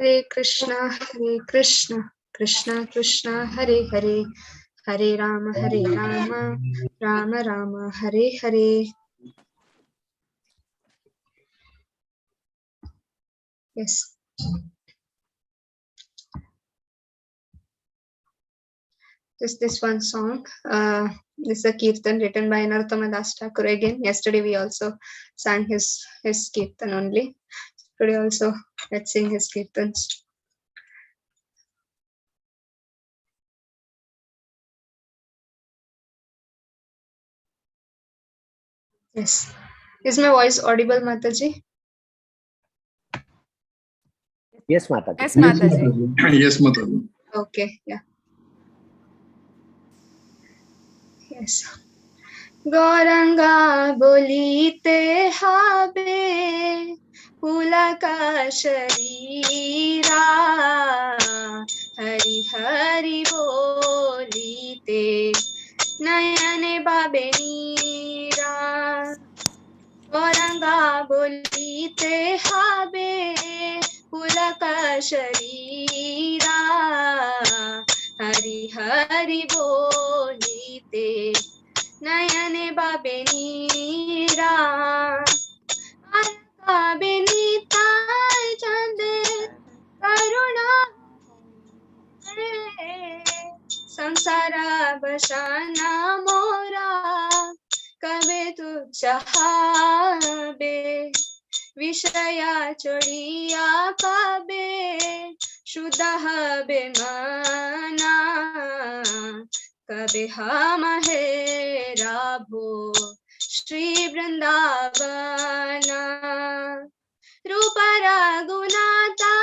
Hare Krishna, Krishna Krishna, Hare Hare, Hare Rama, Rama Rama, Hare Hare. Yes. Just this one song. This is a kirtan written by Narottama Thakur again. Yesterday we also sang his kirtan only. Today also let's sing his kirtans. Yes. Is my voice audible, Mataji? Yes, Mataji. Yes, Mataji. Yes, Mataji. Okay, yeah. Yes. Gauranga bolite habe Pulaka sharira Hari Hari bolite Nayane babe neera Gauranga bolite habe Pulaka sharira Hari Hari bolite Nayane babe neera Babe neeta chande karuna Samsara bashana mora Kabe tu chahabe Vishaya chodiya kabe Shuddha habe mana Kabe hum hai rabho Shri Vrindavana Rupa Raghunatha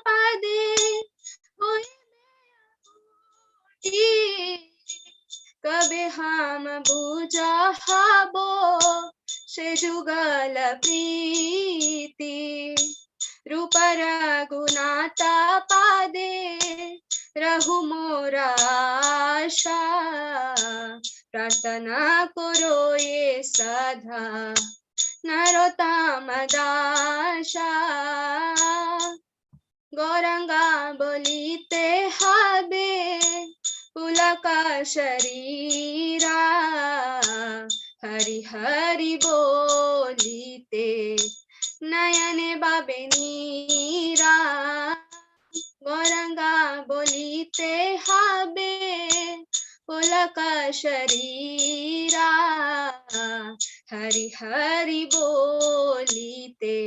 Pade Hoye Kabe hum bhuja habo Se jugal preeti Rupa Raghunatha Pade Rahu mora asha Prarthana karo ye sadha Narottama dasha Gauranga bolite habe Pulaka sharira Hari Hari bolite Nayane babe neera Gauranga bolite habe Pulaka sharira Hari Hari bolite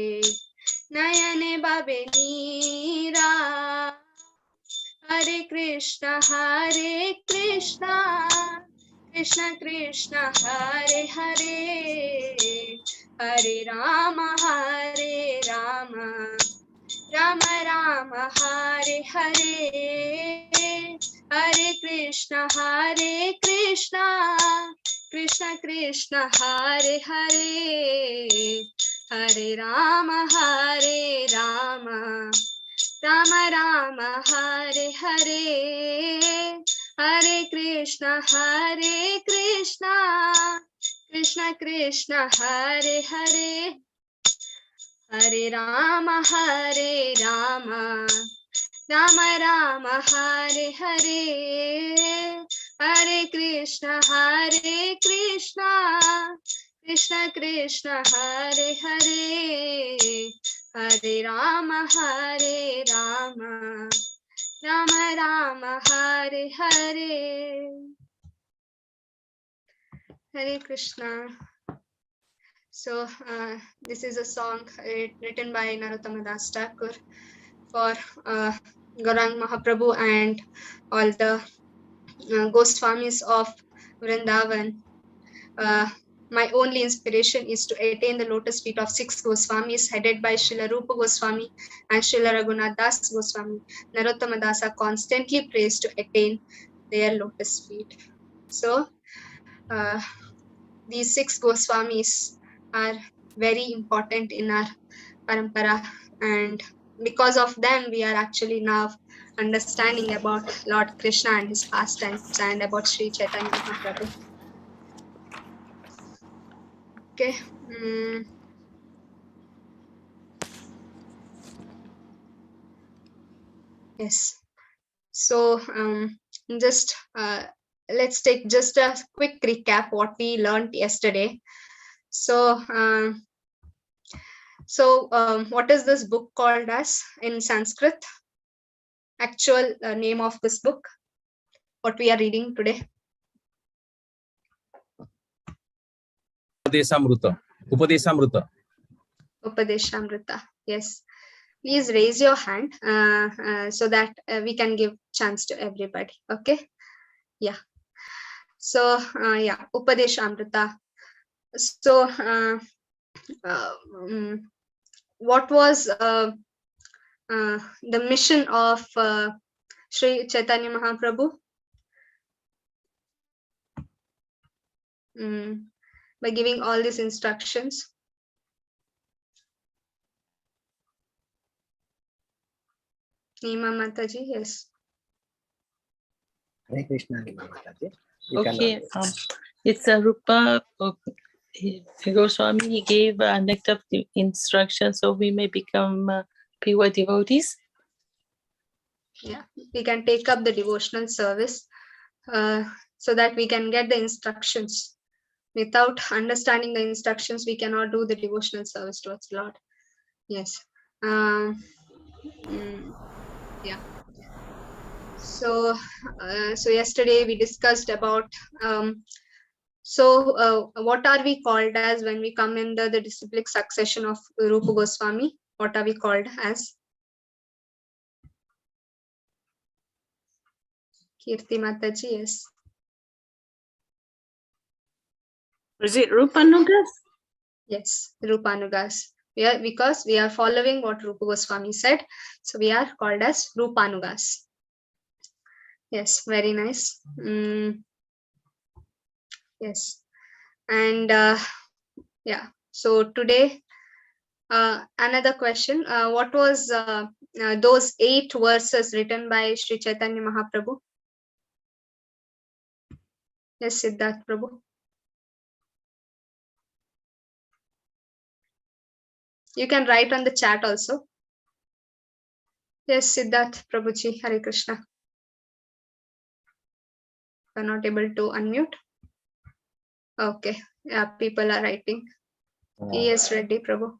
Nayane babe neera Hare Krishna Krishna Krishna Hare Hare Hare Rama Rama Rama Hare Hare Hare Krishna Krishna Hare Hare Hare Rama Rama Rama Hare Hare Hare Krishna Krishna Hare Hare Hare Rama Rama Rama Hare Hare Hare Krishna Krishna Hare Hare Hare Rama Rama Rama Hare Hare. Hare Krishna. So this is a song written by Narottama Thakur for Gaurang Mahaprabhu and all the Goswamis of Vrindavan. My only inspiration is to attain the lotus feet of 6 Goswamis headed by Srila Rupa Goswami and Srila Raghunath Das Goswami. Narottama Dasa constantly prays to attain their lotus feet. So these 6 Goswamis are very important in our parampara, and because of them we are actually now understanding about Lord Krishna and his pastimes and about Sri Chaitanya Mahaprabhu. Okay. Yes. So just let's take just a quick recap what we learned yesterday. So what is this book called as in Sanskrit? Actual name of this book, what we are reading today? Upadesamrita. Upadesamrita. Upadeshamrita. Yes. Please raise your hand so that we can give chance to everybody. Okay. Yeah. So yeah, Upadeshamrita. So what was the mission of Sri Chaitanya Mahaprabhu? By giving all these instructions. Nima Mataji, yes. Hare Krishna, Nima Mataji. Okay, it's a Rupa Goswami. He gave a nectar instruction so we may become pure devotees. Yeah, we can take up the devotional service so that we can get the instructions. Without understanding the instructions, we cannot do the devotional service towards Lord. Yes. Yeah. So yesterday we discussed about what are we called as when we come in the disciplic succession of Rupa Goswami? What are we called as? Kirti Mataji, yes. Is it Rupanugas? Yes, Rupanugas. Because we are following what Rupa Goswami said, so we are called as Rupanugas. Yes, very nice. Yes, and yeah. So today, another question: what was those 8 verses written by Sri Chaitanya Mahaprabhu? Yes, Siddharth Prabhu. You can write on the chat also. Yes, Siddharth Prabhuji, Hare Krishna. You're not able to unmute. Okay, yeah, people are writing. Yes, Reddy Prabhu.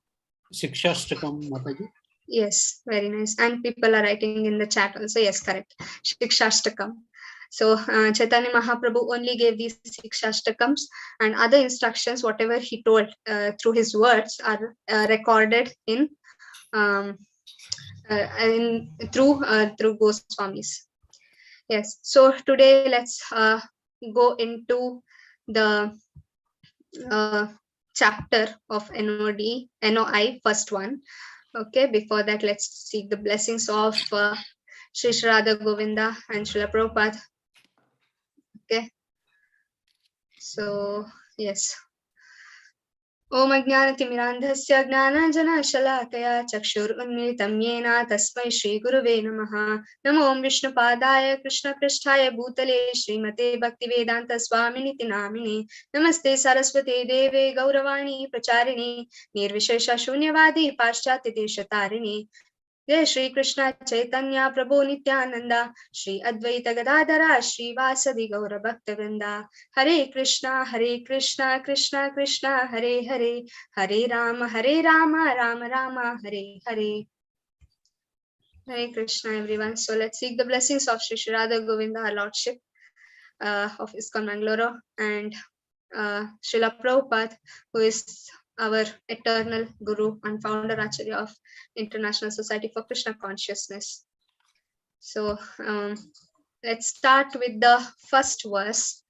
Shikshashtakam, Mataji. Yes, very nice. And people are writing in the chat also. Yes, correct. Shikshashtakam. So Chaitanya Mahaprabhu only gave these Shikshashtakams, and other instructions, whatever he told through his words, are recorded in through Goswamis. Yes. So today let's go into the chapter of NOI, first one. Okay, before that, let's seek the blessings of Sri Radha Govinda and Srila Prabhupada. Okay, so yes. Om Ajnanatimirandhasya Gnananjana Shalakaya Chakshurunmilitam Yena Tasmai Shri Guruve Namaha. Namo Om Vishnupadaya Krishna Krishtaya Bhutale Srimate Bhaktivedanta Swaminiti Namine. Namaste Saraswate Deve Gauravani Pracharini Nirvishesha Shunyavadi Paschati Deshatarini. Jai Shri Krishna Chaitanya Prabhu Nityananda Shri Advaita Gadadara Shri Vasadi Gaura Bhakta Vrinda. Hare Krishna Krishna Krishna Hare Hare Hare Rama Rama Rama Hare Hare. Hare Krishna everyone. So let's seek the blessings of Shri Radha Govinda, our Lordship of ISKCON Mangalore, and Srila Prabhupada, who is our eternal Guru and founder Acharya of International Society for Krishna Consciousness. So let's start with the first verse.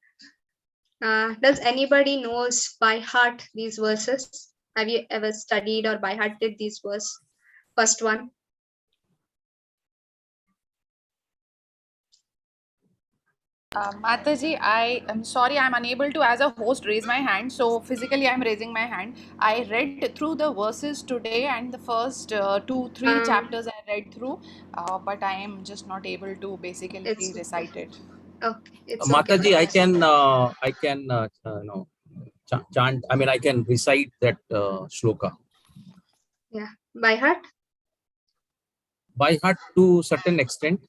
Does anybody knows by heart these verses? Have you ever studied or by hearted these verses? First one. Mataji, I am sorry, I'm unable to, as a host, raise my hand. So physically, I'm raising my hand. I read through the verses today, and the first 2-3 chapters I read through, but I am just not able to basically recite it. Okay, it's Mataji, okay. I can chant. I mean, I can recite that shloka. Yeah, by heart. by heart to certain extent.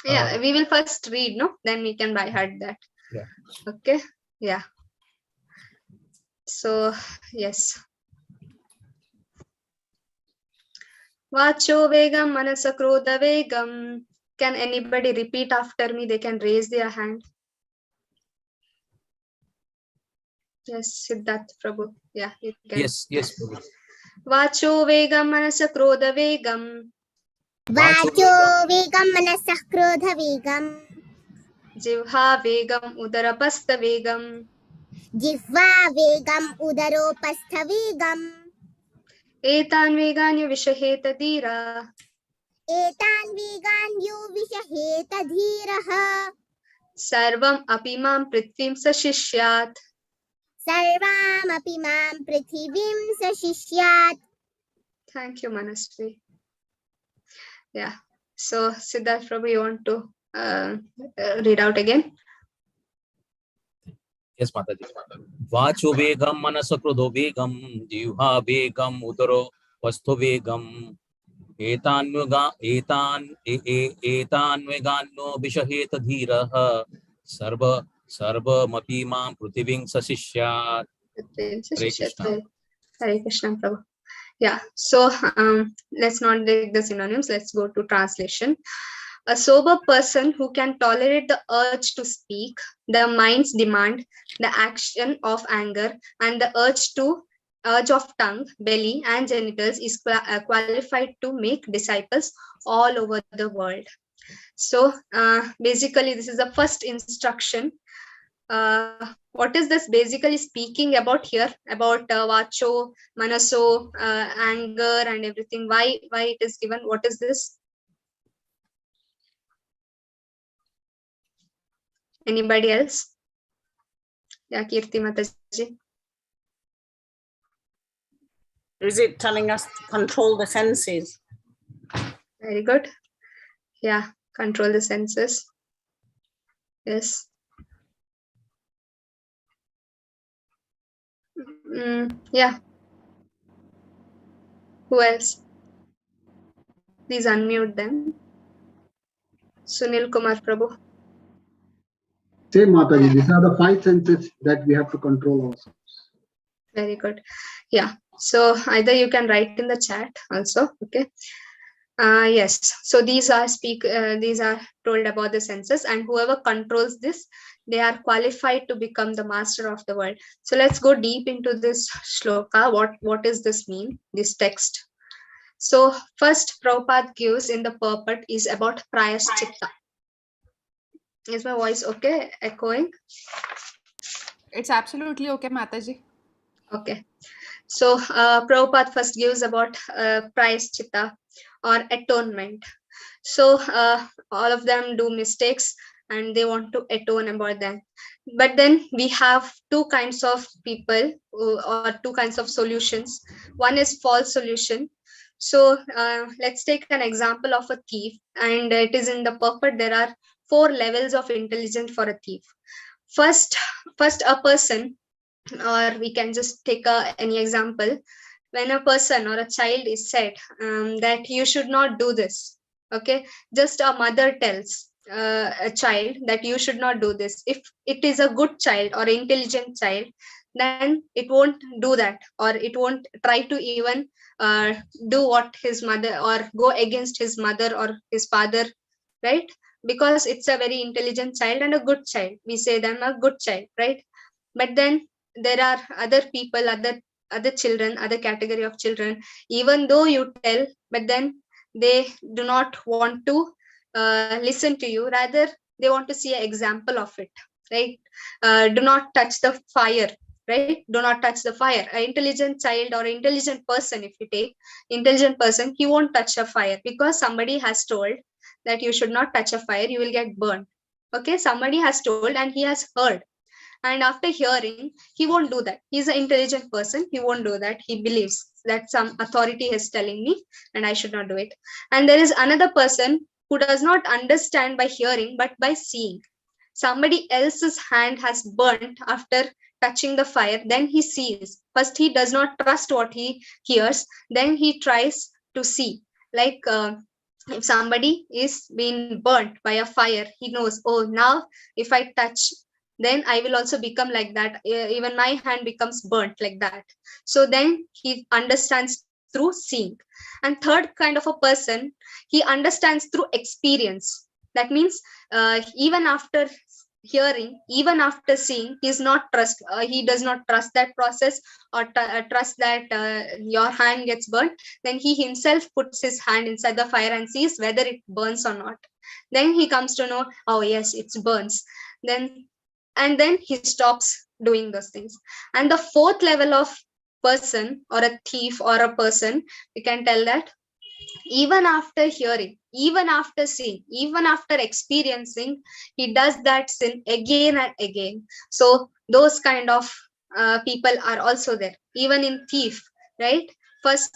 Yeah, we will first read, no? Then we can by heart that. Yeah. Okay. Yeah. So yes. Vacho vegam manasa krodha vegam. Can anybody repeat after me? They can raise their hand. Yes, Siddharth Prabhu. Yeah, you can. Yes, Prabhu. Vacho vegam manasa krodha vegam. वाचो वेगं मनसः क्रोध वेगं Jivha vegam udarapastha vegam. जिह्वा वेगं उदरोपस्थ वेगं Etan veganya vishaheta dira. एतान् वेगान् यो विषहेत धीरः Sarvam apimam prithvim sashishyat. सर्वामपि मां पृथिवीं सशिष्यात्. Thank you, Manasvi. Yeah. So, Siddharth Prabhu, you want to read out again? Yes, Mataji. Vacho vegam manasa krodho vegam jivha vegam udaro vastho vegam etan veganno vishaheta dhiraha sarva mapi mam prithiving sasishyat. Hare Krishna. Hare Krishna, Prabhu. Yeah. So, let's not take the synonyms. Let's go to translation. A sober person who can tolerate the urge to speak, the mind's demand, the action of anger, and the urge of tongue, belly, and genitals is qualified to make disciples all over the world. So basically, this is the first instruction. What is this basically speaking about here? About vacho, manaso, anger, and everything. Why it is given? What is this? Anybody else? Yeah, Kirti Mataji. Is it telling us to control the senses? Very good. Yeah, control the senses. Yes. Yeah. Who else? Please unmute them. Sunil Kumar Prabhu. Same Mataji, these are the 5 senses that we have to control ourselves. Very good. Yeah. So either you can write in the chat also. Okay. Yes. So these are told about the senses, and whoever controls this, they are qualified to become the master of the world. So let's go deep into this shloka. What does this mean? This text. So first, Prabhupada gives in the purport is about prayaschitta. Is my voice okay? Echoing? It's absolutely okay, Mataji. Okay. So Prabhupada first gives about prayaschitta or atonement. So all of them do mistakes and they want to atone about them. But then we have two kinds of people or two kinds of solutions. One is false solution. So let's take an example of a thief, and it is in the purport. There are 4 levels of intelligence for a thief. First a person, or we can just take any example. When a person or a child is said that you should not do this, okay, just a mother tells a child that you should not do this. If it is a good child or intelligent child, then it won't do that, or it won't try to even do what his mother, or go against his mother or his father, right? Because it's a very intelligent child and a good child, we say them a good child, right? But then there are other people, other children, other category of children, even though you tell, but then they do not want to listen to you, rather they want to see an example of it, right? Do not touch the fire, right? Do not touch the fire. An intelligent child or intelligent person, if you take intelligent person, he won't touch a fire because somebody has told that you should not touch a fire, you will get burned. Okay, somebody has told and he has heard, and after hearing, he won't do that. He's an intelligent person, he won't do that. He believes that some authority is telling me and I should not do it. And there is another person who does not understand by hearing but by seeing. Somebody else's hand has burnt after touching the fire, then he sees. First he does not trust what he hears, then he tries to see. Like if somebody is being burnt by a fire, he knows, oh, now if I touch, then I will also become like that. Even my hand becomes burnt like that. So then he understands through seeing. And third kind of a person, he understands through experience. That means even after hearing, even after seeing, he does not trust that process, or trust that your hand gets burnt. Then he himself puts his hand inside the fire and sees whether it burns or not. Then he comes to know, oh yes, it burns. Then he stops doing those things. And the fourth level of person, or a thief, or a person, we can tell that even after hearing, even after seeing, even after experiencing, he does that sin again and again. So those kind of people are also there, even in thief, right? First,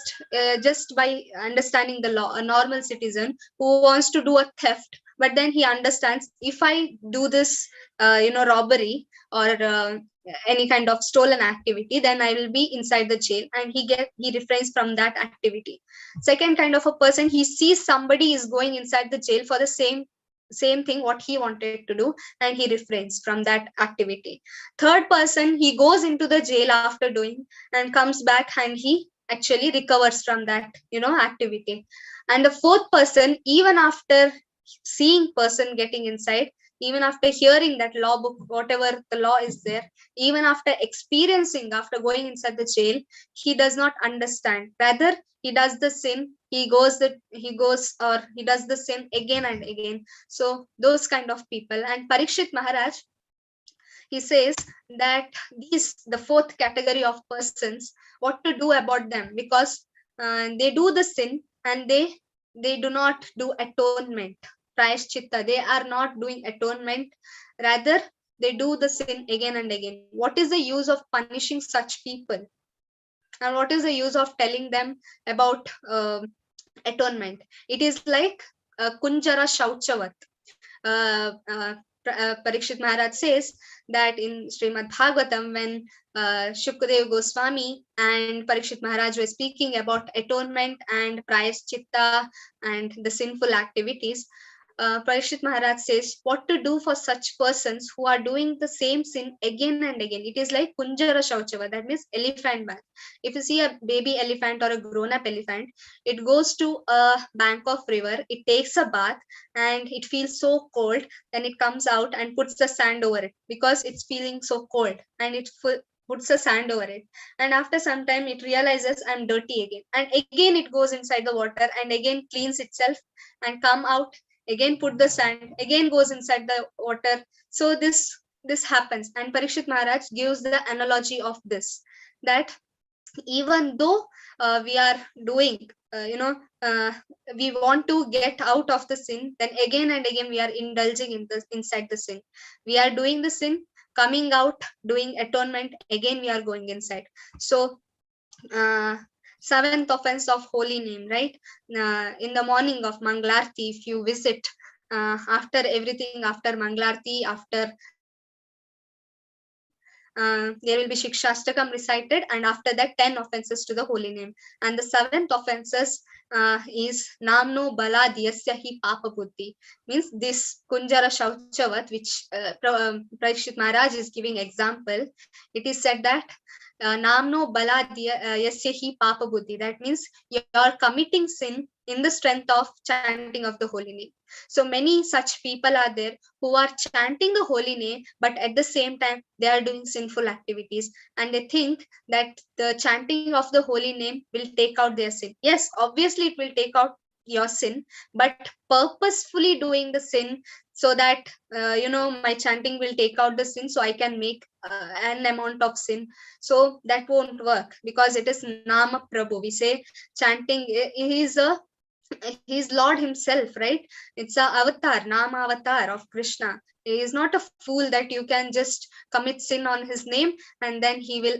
just by understanding the law, a normal citizen who wants to do a theft, but then he understands, if I do this robbery, or any kind of stolen activity, then I will be inside the jail, and he refrains from that activity. Second kind of a person, he sees somebody is going inside the jail for the same thing what he wanted to do, and he refrains from that activity. Third person, he goes into the jail after doing, and comes back, and he actually recovers from that activity. And the fourth person, even after seeing person getting inside, even after hearing that law book, whatever the law is there, even after experiencing, after going inside the jail, he does not understand. Rather, he does the sin, he does the sin again and again. So those kind of people. And Parikshit Maharaj, he says that the fourth category of persons, what to do about them, because they do the sin, and they do not do atonement, prayashchitta. They are not doing atonement. Rather, they do the sin again and again. What is the use of punishing such people? And what is the use of telling them about atonement? It is like kunjara shauchavat. Parikshit Maharaj says that in Srimad Bhagavatam, when Shukdev Goswami and Parikshit Maharaj were speaking about atonement and prayashchitta and the sinful activities, Parikshit Maharaj says what to do for such persons who are doing the same sin again and again. It is like kunjara shauchava, that means elephant bath. If you see a baby elephant or a grown-up elephant, it goes to a bank of river, it takes a bath, and it feels so cold. Then it comes out and puts the sand over it, because it's feeling so cold, and it puts the sand over it. And after some time, it realizes I'm dirty again, and again it goes inside the water, and again cleans itself, and come out, again put the sand, again goes inside the water. So this happens. And Parikshit Maharaj gives the analogy of this, that even though we are doing we want to get out of the sin, then again and again we are indulging inside the sin. We are doing the sin, coming out, doing atonement, again we are going inside. So seventh offense of holy name, right? In the morning of Mangalarti, if you visit, after everything, after Mangalarti, after there will be Shikshastakam recited, and after that 10 offenses to the holy name. And the seventh offenses is Namno Bala Diyasya Hi Papa Buddhi, means this Kunjara Shauchavat, which Parikshit Maharaj is giving example. It is said that Namno Bala Yasya Hi Papa Buddhi, that means you are committing sin in the strength of chanting of the holy name. So many such people are there who are chanting the holy name, but at the same time they are doing sinful activities, and they think that the chanting of the holy name will take out their sin. Yes, obviously it will take out your sin, but purposefully doing the sin so that my chanting will take out the sin, so I can make an amount of sin. So that won't work, because it is Nama Prabhu. We say chanting, he's Lord himself, right? It's a avatar, Nama avatar of Krishna. He is not a fool that you can just commit sin on his name and then he will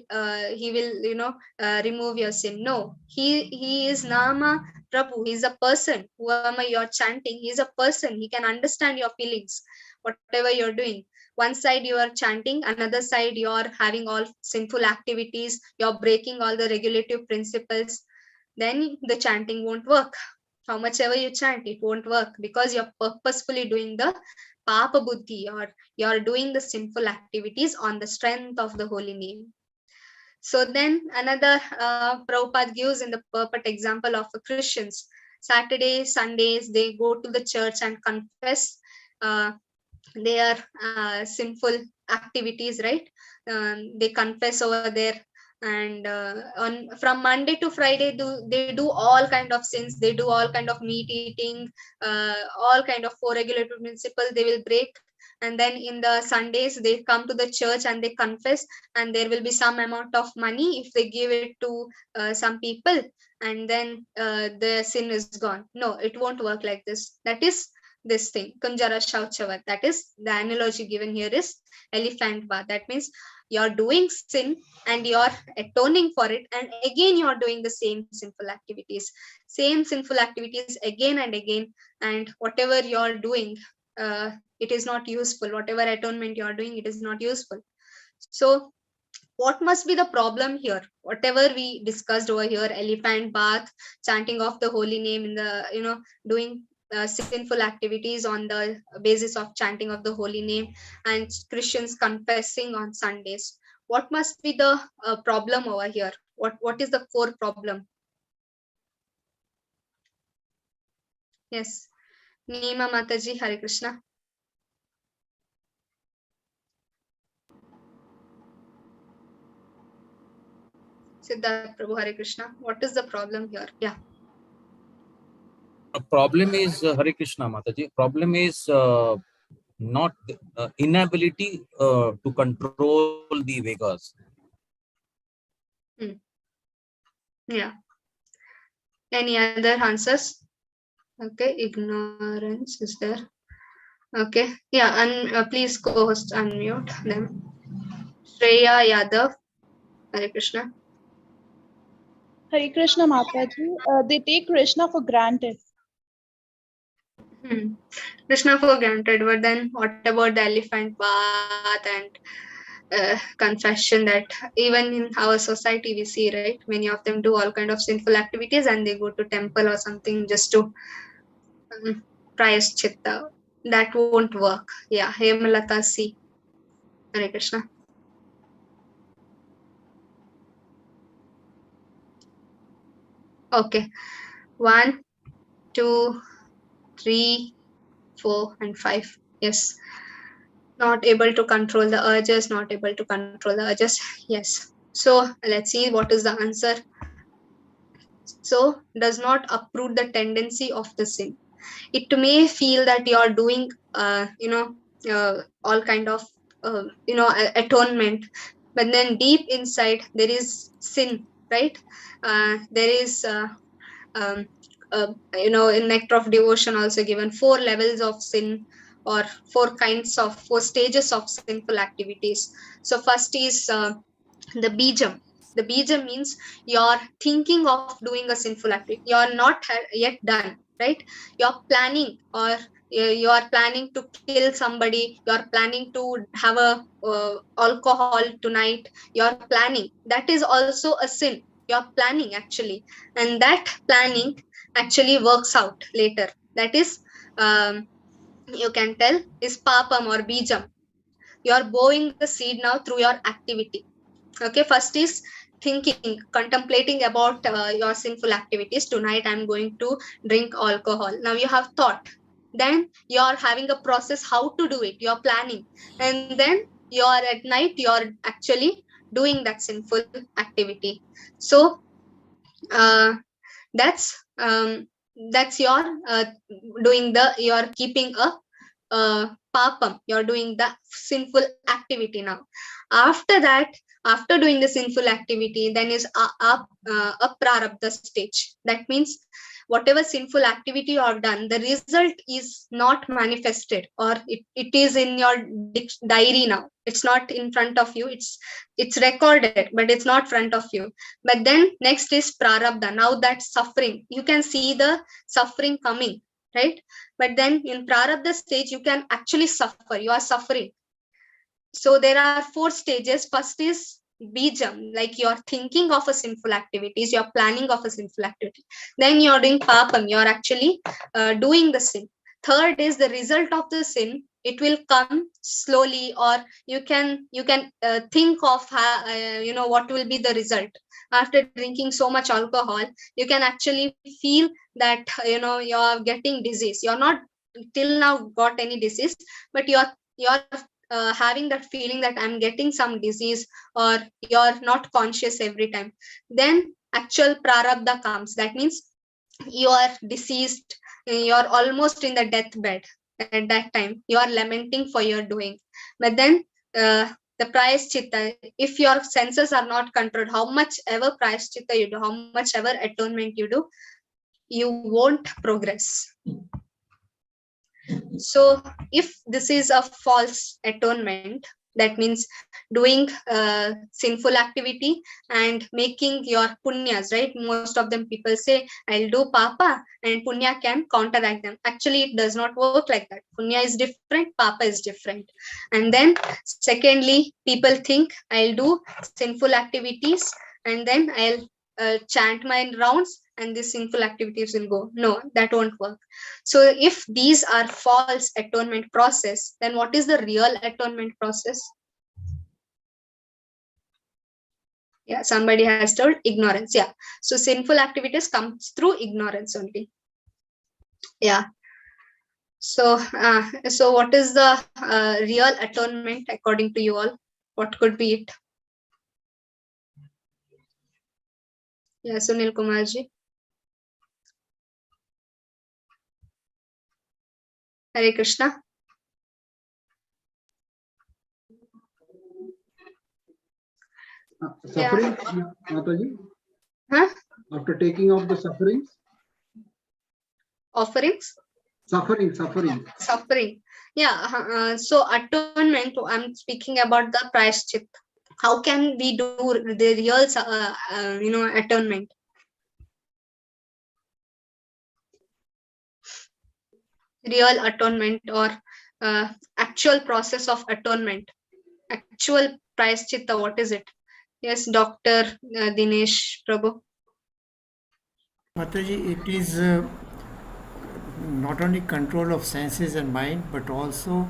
remove your sin. No, he is Nama Prabhu. He's a person. Whoever you're chanting, he's a person. He can understand your feelings, whatever you're doing. One side you are chanting, another side you are having all sinful activities, you're breaking all the regulative principles, then the chanting won't work. how much ever you chant, it won't work, because you're purposefully doing the papa buddhi, or you're doing the sinful activities on the strength of the holy name. So then another Prabhupada gives in the perfect example of Christians. Saturdays, Sundays, they go to the church and confess their sinful activities, right? They confess over there, and on from Monday to Friday, they do all kind of sins. They do all kind of meat eating, all kind of four regulative principles they will break. And then in the Sundays, they come to the church and they confess, and there will be some amount of money if they give it to some people, and then the sin is gone. No, it won't work like this. That is this thing, Kunjara Shauchavat. That is the analogy given here is elephant bath. That means you're doing sin and you're atoning for it, and again you're doing the same sinful activities again and again, and whatever you're doing, it is not useful. Whatever atonement you're doing, it is not useful. So what must be the problem here? Whatever we discussed over here, elephant bath, chanting of the holy name in the, doing sinful activities on the basis of chanting of the holy name, and Christians confessing on Sundays. What must be the problem over here? What is the core problem? Yes, Nima Mataji, Hare Krishna. Siddharth Prabhu, Hare Krishna. What is the problem here? Yeah. The problem is Hare Krishna Mataji. Problem is not inability to control the Vegas. Yeah. Any other answers? Okay, ignorance is there. Okay, yeah, and please co-host unmute them. Shreya Yadav, Hare Krishna. Hare Krishna Mataji, they take Krishna for granted. Krishna for granted, but then what about the elephant bath and confession? That even in our society we see, right? Many of them do all kind of sinful activities and they go to temple or something just to prayaschitta. That won't work. Yeah, Hemalata C. Hare Krishna. Okay, 1, 2, 3, 4, and 5. Yes. Not able to control the urges, not able to control the urges. Yes. So let's see what is the answer. So does not uproot the tendency of the sin. It may feel that you are doing, all kind of, atonement, but then deep inside there is sin, right? There is, in Nectar of Devotion also given 4 levels of sin, or 4 stages of sinful activities. So first is the bijam. The bijam means you're thinking of doing a sinful activity. You're not yet done, right? You're planning, or you are planning to kill somebody. You're planning to have a alcohol tonight. You're planning. That is also a sin. You're planning actually, and that planning actually works out later. That is, you can tell, is papam or bijam. You are bowing the seed now through your activity. Okay, first is thinking, contemplating about your sinful activities. Tonight I'm going to drink alcohol. Now you have thought. Then you are having a process how to do it. You are planning, and then you are at night. You are actually doing that sinful activity. So that's your you're keeping a papam. You're doing the sinful activity now. After that, after doing the sinful activity, then is a prarabdha stage. That means whatever sinful activity you have done, the result is not manifested, or it is in your diary now. It's not in front of you. It's recorded, but it's not front of you. But then next is prarabdha. Now that suffering, you can see the suffering coming, right? But then in prarabdha stage, you can actually suffer. You are suffering. So there are 4 stages. First is bijam, like you're thinking of a sinful activities, you're planning of a sinful activity, then you're doing papam, you're actually doing the sin. Third is the result of the sin. It will come slowly, or you can think of what will be the result after drinking so much alcohol. You can actually feel that you're getting disease. You're not till now got any disease, but you're having that feeling that I'm getting some disease, or you're not conscious every time. Then actual prarabdha comes. That means you are deceased, you're almost in the deathbed. At that time you are lamenting for your doing. But then the prayaschitta, if your senses are not controlled, how much ever prayaschitta you do, how much ever atonement you do, you won't progress. So if this is a false atonement, that means doing sinful activity and making your punyas, right? Most of them people say, I'll do papa and punya can counteract them. Actually, it does not work like that. Punya is different, papa is different. And then secondly, people think I'll do sinful activities and then I'll chant my rounds and these sinful activities will go. No, that won't work. So if these are false atonement process, then what is the real atonement process? Yeah, somebody has told ignorance. Yeah, so sinful activities comes through ignorance only. Yeah. So so what is the real atonement according to you all? What could be it? Yeah, Sunil Kumarji. Hare Krishna. Suffering, Mataji? Huh? After taking off the sufferings? Offerings? Suffering. Yeah. So atonement, I'm speaking about the prayashchit. How can we do the real atonement? Real atonement, or actual process of atonement, actual prayashchitta, what is it? Yes, Dr. Dinesh Prabhu. Mataji, it is not only control of senses and mind, but also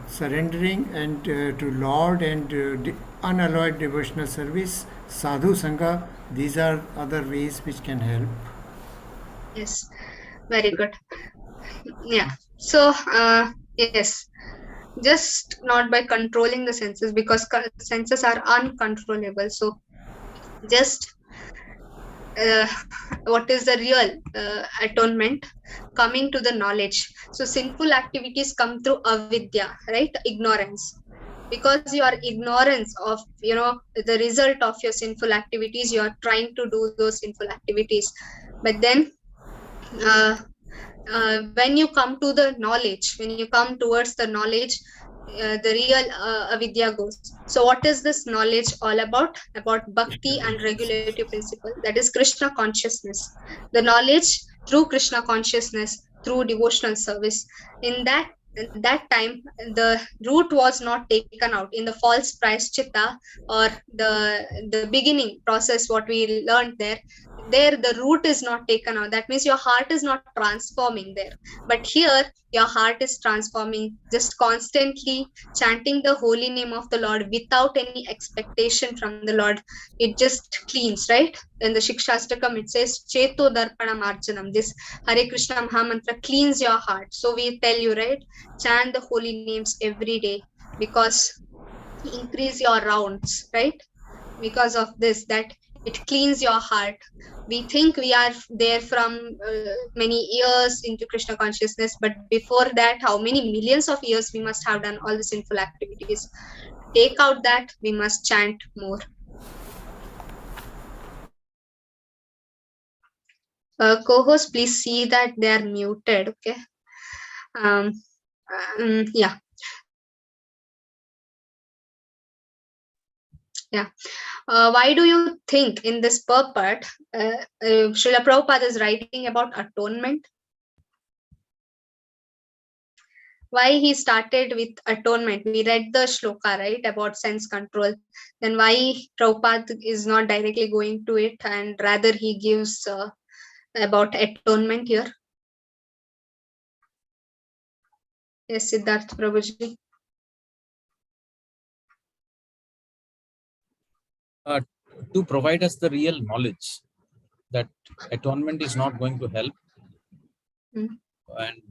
surrendering and to Lord and unalloyed devotional service, sadhu sangha. These are other ways which can help. Yes, very good. Yeah. So yes, just not by controlling the senses, because senses are uncontrollable. So just what is the real atonement? Coming to the knowledge. So sinful activities come through avidya, right? Ignorance. Because your ignorance of the result of your sinful activities, you are trying to do those sinful activities. But then when you come to the knowledge, when you come towards the knowledge, the real avidya goes. So what is this knowledge all about? About bhakti and regulative principle, that is Krishna consciousness. The knowledge through Krishna consciousness, through devotional service. In that time, the root was not taken out in the false prayashchitta, or the beginning process, what we learned there the root is not taken out. That means your heart is not transforming there. But here your heart is transforming, just constantly chanting the holy name of the Lord without any expectation from the Lord. It just cleans, right? In the Shikshastakam it says Cheto Darpana Marjanam. This Hare Krishna Mahamantra cleans your heart. So we tell you, right, chant the holy names every day, because increase your rounds, right? Because of this, that it cleans your heart. We think we are there from many years into Krishna consciousness, but before that, how many millions of years we must have done all the sinful activities. Take out that, we must chant more. Co-host, please see that they are muted. Okay. Yeah. Yeah. Why do you think in this purport, Srila Prabhupada is writing about atonement? why he started with atonement. We read the shloka, right, about sense control. Then why Prabhupada is not directly going to it, and rather he gives about atonement here. Yes, Siddharth Prabhuji. To provide us the real knowledge that atonement is not going to help, and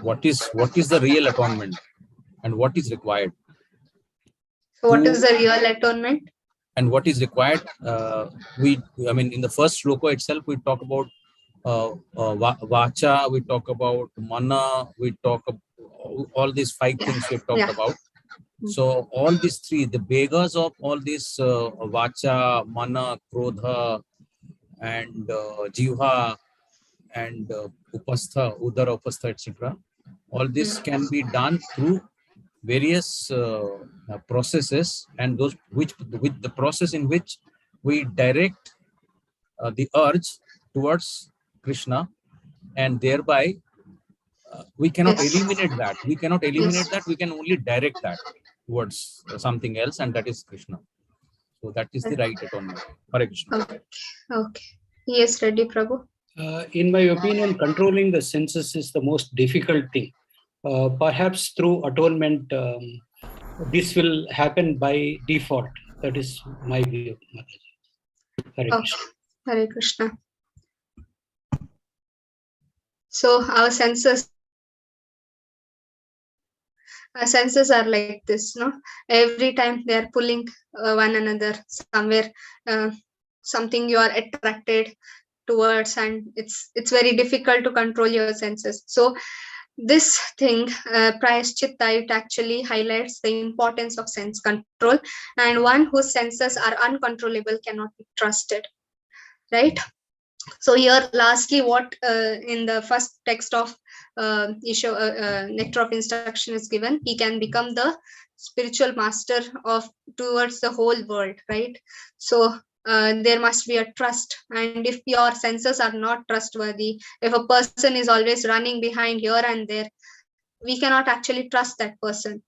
what is the real atonement and what is required. So what is the real atonement? And what is required? I mean, in the first shloka itself, we talk about vacha, we talk about mana, we talk about all these 5 things we've talked about. So all these 3, the beggars of all this vacha, mana, krodha, and jivha, and upastha, udara, upastha, etc. All this can be done through various processes, and those with the process in which we direct the urge towards Krishna, and thereby we cannot eliminate that. We cannot eliminate that. We can only direct that towards something else, and that is Krishna. So that is the right atonement. Hare Krishna. Okay. Yes, Reddy Prabhu. In my opinion, controlling the senses is the most difficult thing. Perhaps through atonement, this will happen by default. That is my view, Mataji. Hare Krishna. Hare Krishna. So our senses are like this, no? Every time they are pulling one another somewhere, something you are attracted towards, and it's very difficult to control your senses. So this thing, Prayaschitta, it actually highlights the importance of sense control, and one whose senses are uncontrollable cannot be trusted, right? So here, lastly, what in the first text of Nectar of Instruction is given, he can become the spiritual master of towards the whole world, right? So there must be a trust, and if your senses are not trustworthy, if a person is always running behind here and there, we cannot actually trust that person.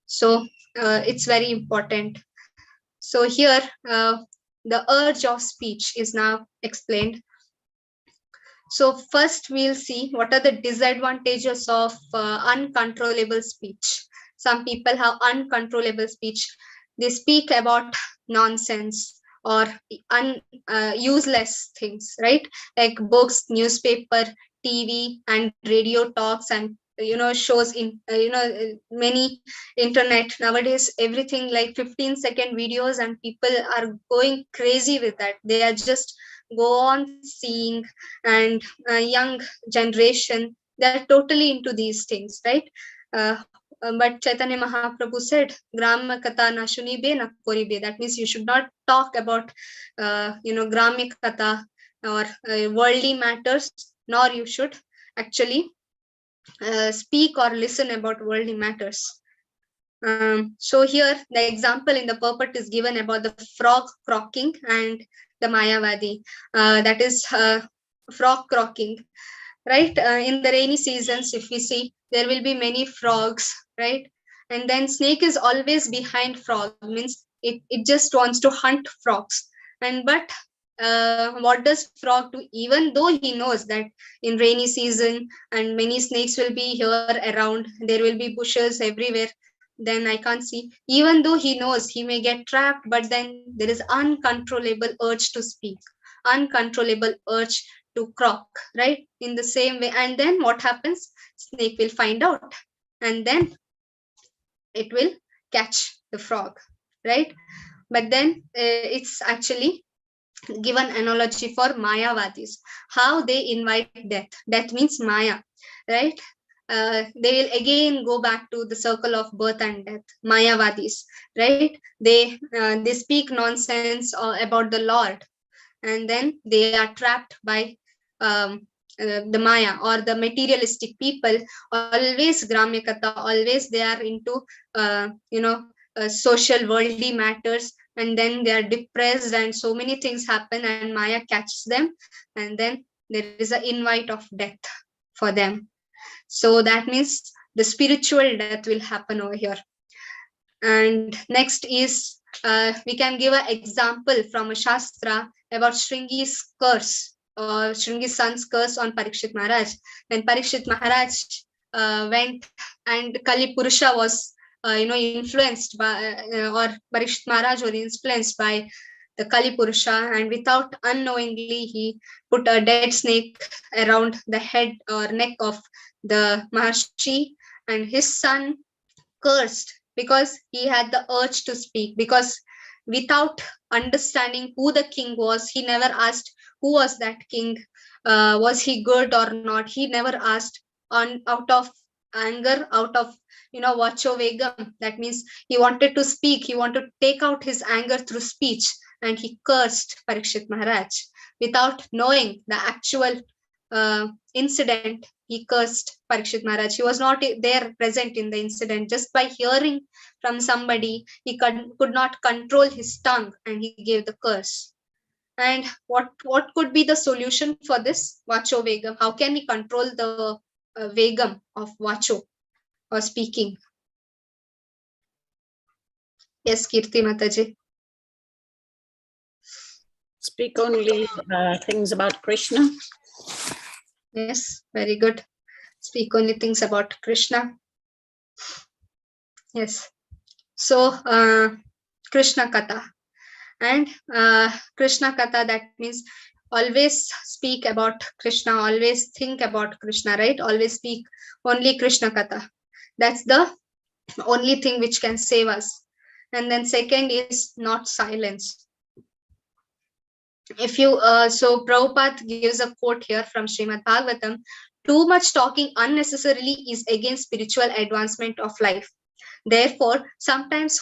So it's very important. So here the urge of speech is now explained. So first we'll see what are the disadvantages of uncontrollable speech. Some people have uncontrollable speech. They speak about nonsense or useless things, right? Like books, newspaper, TV, and radio talks, and shows in many internet nowadays. Everything like 15-second videos, and people are going crazy with that. They are just go on seeing, and young generation, they are totally into these things, right? But Chaitanya Mahaprabhu said, Grama Katha na shunibe na koribe. That means you should not talk about Gramya Katha or worldly matters, nor you should actually speak or listen about worldly matters. So here the example in the purport is given about the frog croaking and the Mayavadi. That is frog croaking, right? In the rainy seasons, if we see, there will be many frogs, right? And then snake is always behind frog, means it just wants to hunt frogs. And but what does frog do? Even though he knows that in rainy season and many snakes will be here around, there will be bushes everywhere, then I can't see. Even though he knows he may get trapped, but then there is uncontrollable urge to speak, uncontrollable urge to croak, right? In the same way. And then what happens? Snake will find out, and then it will catch the frog, right? But then it's actually given analogy for Mayavadis, how they invite death. Death means Maya, right? They will again go back to the circle of birth and death. Mayavadis, right? They speak nonsense about the Lord, and then they are trapped by the Maya or the materialistic people. Always Gramya Katha, always they are into social worldly matters, and then they are depressed, and so many things happen, and Maya catches them, and then there is an invite of death for them. So that means the spiritual death will happen over here. And next is, we can give an example from a Shastra about Shringi's curse, Shringi's son's curse on Parikshit Maharaj. When Parikshit Maharaj went and Kali Purusha was, influenced by, or Parikshit Maharaj was influenced by the Kali Purusha, and without unknowingly he put a dead snake around the head or neck of the Maharshi, and his son cursed because he had the urge to speak, because without understanding who the king was, he never asked who was that king, was he good or not. He never asked, out of anger, out of vacho vegam. That means he wanted to speak, he wanted to take out his anger through speech, and he cursed Parikshit Maharaj without knowing the actual incident. He cursed Parikshit Maharaj. He was not there present in the incident. Just by hearing from somebody, he could not control his tongue, and he gave the curse. And what could be the solution for this? Vacho Vegam. How can we control the Vegam of Vacho or speaking? Yes, Kirti Mataji. Speak only things about Krishna. Yes, very good. Speak only things about Krishna. Yes. So, Krishna Katha. And Krishna Katha, that means always speak about Krishna, always think about Krishna, right? Always speak only Krishna Katha. That's the only thing which can save us. And then second is not silence. If you, so Prabhupada gives a quote here from Srimad Bhagavatam: too much talking unnecessarily is against spiritual advancement of life. Therefore, sometimes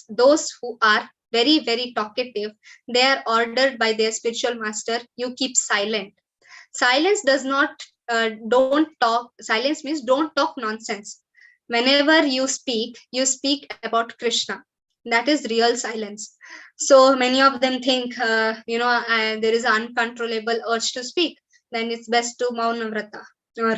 those who are very, very talkative, they are ordered by their spiritual master, you keep silent. Silence does not, don't talk. Silence means don't talk nonsense. Whenever you speak about Krishna. That is real silence. So many of them think, there is an uncontrollable urge to speak. Then it's best to Mauna Vrata. Or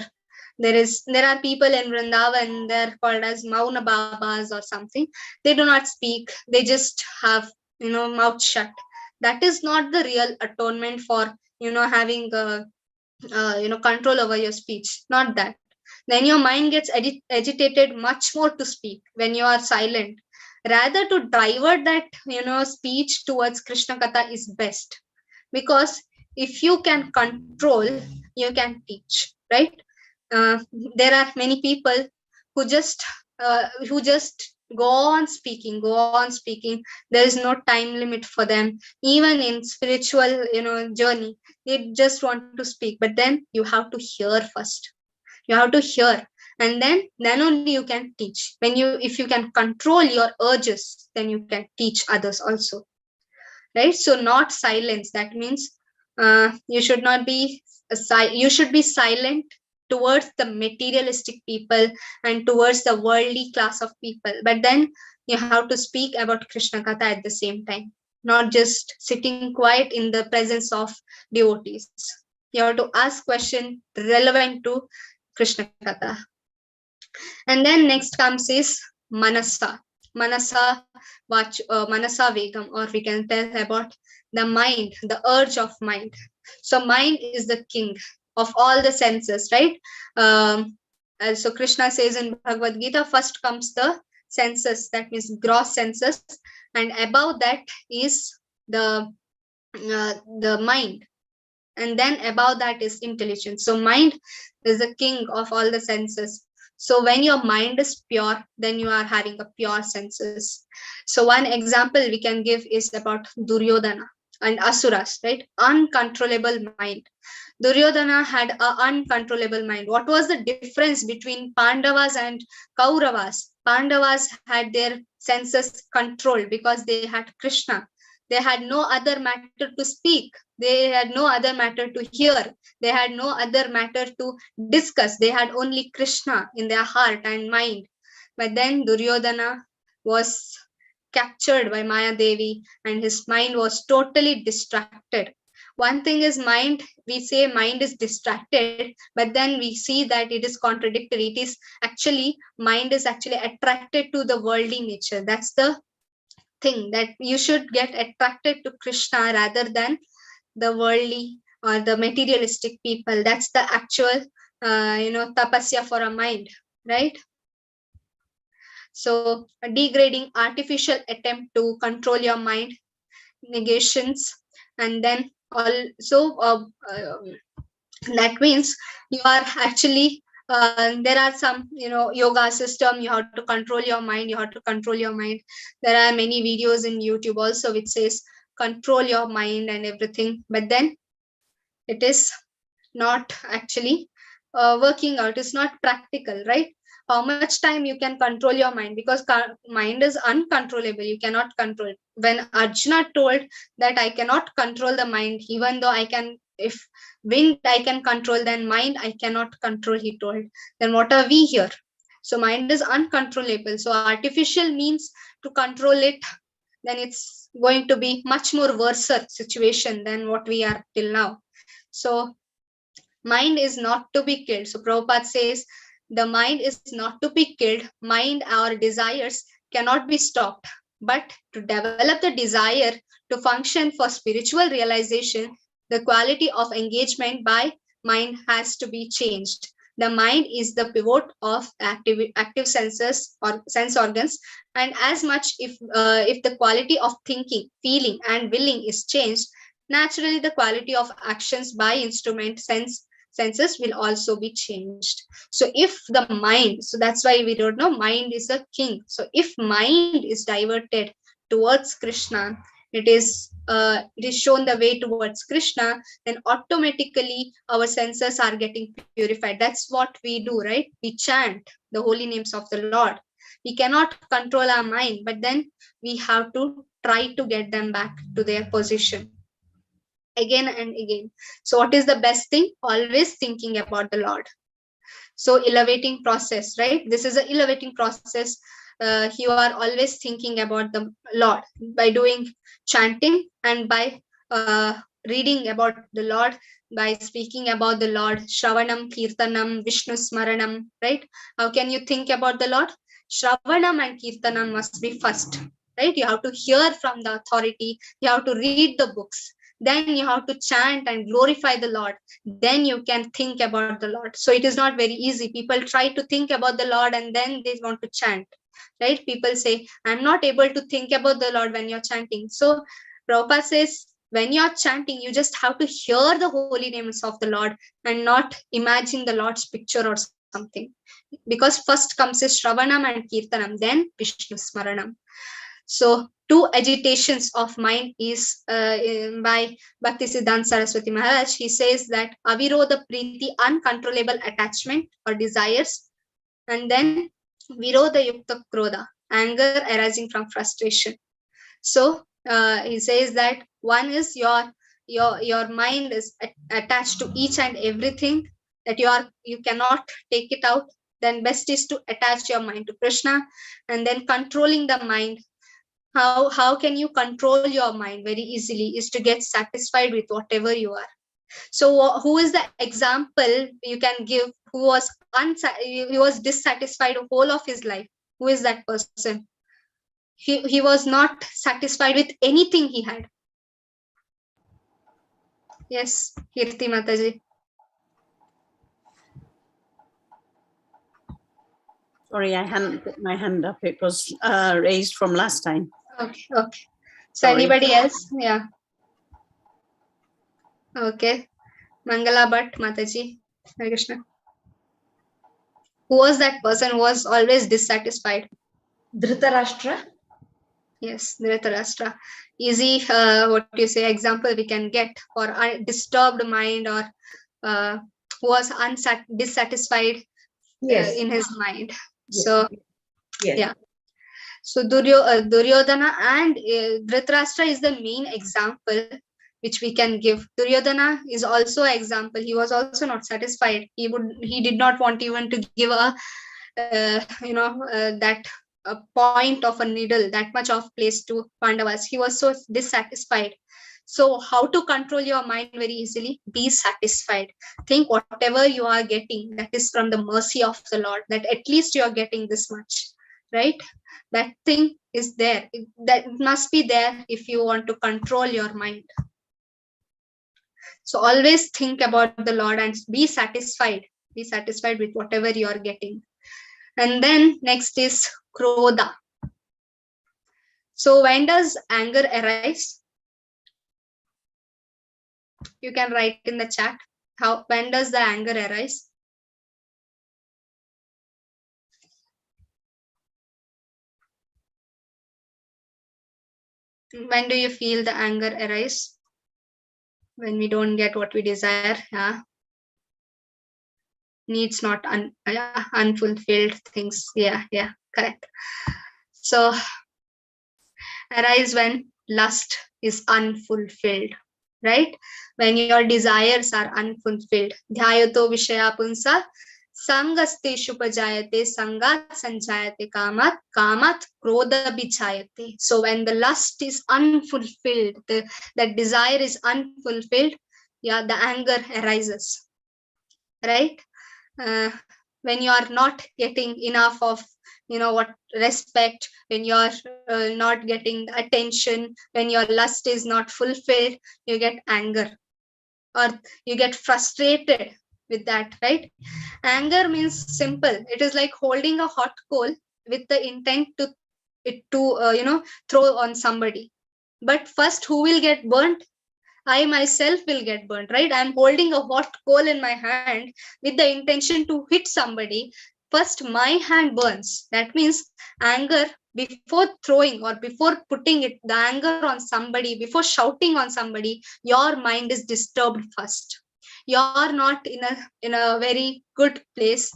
there are people in Vrindavan, they're called as Mauna Babas or something. They do not speak. They just have, mouth shut. That is not the real atonement for, having, control over your speech. Not that. Then your mind gets agitated much more to speak when you are silent. Rather to divert that, speech towards Krishna Katha is best. Because if you can control, you can teach, right? There are many people who just go on speaking. There is no time limit for them. Even in spiritual, journey, they just want to speak. But then you have to hear first. You have to hear. And then only you can teach. If you can control your urges, then you can teach others also, right? So not silence. That means you should not be you should be silent towards the materialistic people and towards the worldly class of people. But then you have to speak about Krishna Katha at the same time, not just sitting quiet in the presence of devotees. You have to ask questions relevant to Krishna Katha. And then next comes is Manasa. Manasa Vegam, or we can tell about the mind, the urge of mind. So mind is the king of all the senses, right? So Krishna says in Bhagavad Gita, first comes the senses, that means gross senses, and above that is the mind, and then above that is intelligence. So mind is the king of all the senses. So when your mind is pure, then you are having a pure senses. So one example we can give is about Duryodhana and Asuras, right? Uncontrollable mind. Duryodhana had an uncontrollable mind. What was the difference between Pandavas and Kauravas? Pandavas had their senses controlled because they had Krishna. They had no other matter to speak. They had no other matter to hear. They had no other matter to discuss. They had only Krishna in their heart and mind. But then Duryodhana was captured by Maya Devi and his mind was totally distracted. One thing is mind, we say mind is distracted, but then we see that it is contradictory. It is actually, mind is actually attracted to the worldly nature. That's the thing, that you should get attracted to Krishna rather than the worldly or the materialistic people. That's the actual, tapasya for a mind, right? So a degrading artificial attempt to control your mind, negations, and then also that means you are actually there are some yoga system, you have to control your mind, you have to control your mind. There are many videos in YouTube also which says control your mind and everything, but then it is not actually working out. It's not practical, right? How much time you can control your mind, because mind is uncontrollable, you cannot control it. When Arjuna told that I cannot control the mind, even though I can, if wind I can control, then mind I cannot control, he told. Then what are we here? So mind is uncontrollable, so artificial means to control it, then it's going to be much more worse situation than what we are till now. So mind is not to be killed. So Prabhupada says the mind is not to be killed. Mind, our desires cannot be stopped. But to develop the desire to function for spiritual realization, the quality of engagement by mind has to be changed. The mind is the pivot of active senses or sense organs, and as much if the quality of thinking, feeling, and willing is changed, naturally the quality of actions by instrument senses will also be changed. So if the mind, so that's why we don't know, mind is a king. So if mind is diverted towards Krishna, it is shown the way towards Krishna, then automatically our senses are getting purified. That's what we do, right? We chant the holy names of the Lord. We cannot control our mind, but then we have to try to get them back to their position again and again. So what is the best thing? Always thinking about the Lord. So elevating process, right? This is an elevating process. You are always thinking about the Lord by doing chanting and by reading about the Lord, by speaking about the Lord, Shravanam, Kirtanam, Vishnu Smaranam, right? How can you think about the Lord? Shravanam and Kirtanam must be first, right? You have to hear from the authority, you have to read the books, then you have to chant and glorify the Lord, then you can think about the Lord. So it is not very easy. People try to think about the Lord and then they want to chant, right? People say, I'm not able to think about the Lord when you're chanting. So Prabhupada says, when you're chanting, you just have to hear the holy names of the Lord and not imagine the Lord's picture or something. Because first comes is Shravanam and Kirtanam, then Vishnu Smaranam. So two agitations of mind is by Bhaktisiddhanta Saraswati Maharaj. He says that avirodha priti, uncontrollable attachment or desires, and then virodha yukta krodha, anger arising from frustration. So he says that one is your mind is attached to each and everything, that you cannot take it out. Then best is to attach your mind to Krishna, and then controlling the mind. How can you control your mind very easily is to get satisfied with whatever you are. So who is the example you can give who was dissatisfied the whole of his life? Who is that person? He was not satisfied with anything he had. Yes, Kirti Mataji. Sorry, I hadn't put my hand up. It was raised from last time. Okay. So Sorry. anybody else? Yeah. Okay. Mangala Bhatt Mataji. Hare Krishna. Who was that person who was always dissatisfied? Dhritarashtra. Yes, Dhritarashtra. Easy, what you say, example we can get for a disturbed mind or who was dissatisfied in his mind. Yes. So, Yes. yeah. So Duryodhana and Dhritarashtra is the main example which we can give. Duryodhana is also an example. He was also not satisfied. He did not want even to give that a point of a needle, that much of place to Pandavas. He was so dissatisfied. So how to control your mind very easily? Be satisfied. Think whatever you are getting, that is from the mercy of the Lord, that at least you are getting this much, right? That thing is there. That must be there if you want to control your mind. So always think about the Lord and be satisfied. Be satisfied with whatever you are getting. And then next is Krodha. So when does anger arise? You can write in the chat. When does the anger arise? When do you feel the anger arise? When we don't get what we desire, needs not unfulfilled things. Yeah, correct. So arise when lust is unfulfilled, right? When your desires are unfulfilled. Dhyayato vishaya punsa sangasteshu pajayate sangat sanjayate kamat kamat krodha bichayate. So when the lust is unfulfilled, that desire is unfulfilled, the anger arises, right? When you are not getting enough of respect, when you are not getting attention, when your lust is not fulfilled, you get anger or you get frustrated with that, right? Anger means simple. It is like holding a hot coal with the intent to throw on somebody. But first, who will get burnt? I myself will get burnt, right? I'm holding a hot coal in my hand with the intention to hit somebody. First, my hand burns. That means anger, before throwing or before putting the anger on somebody, before shouting on somebody, your mind is disturbed first. You're not in a very good place.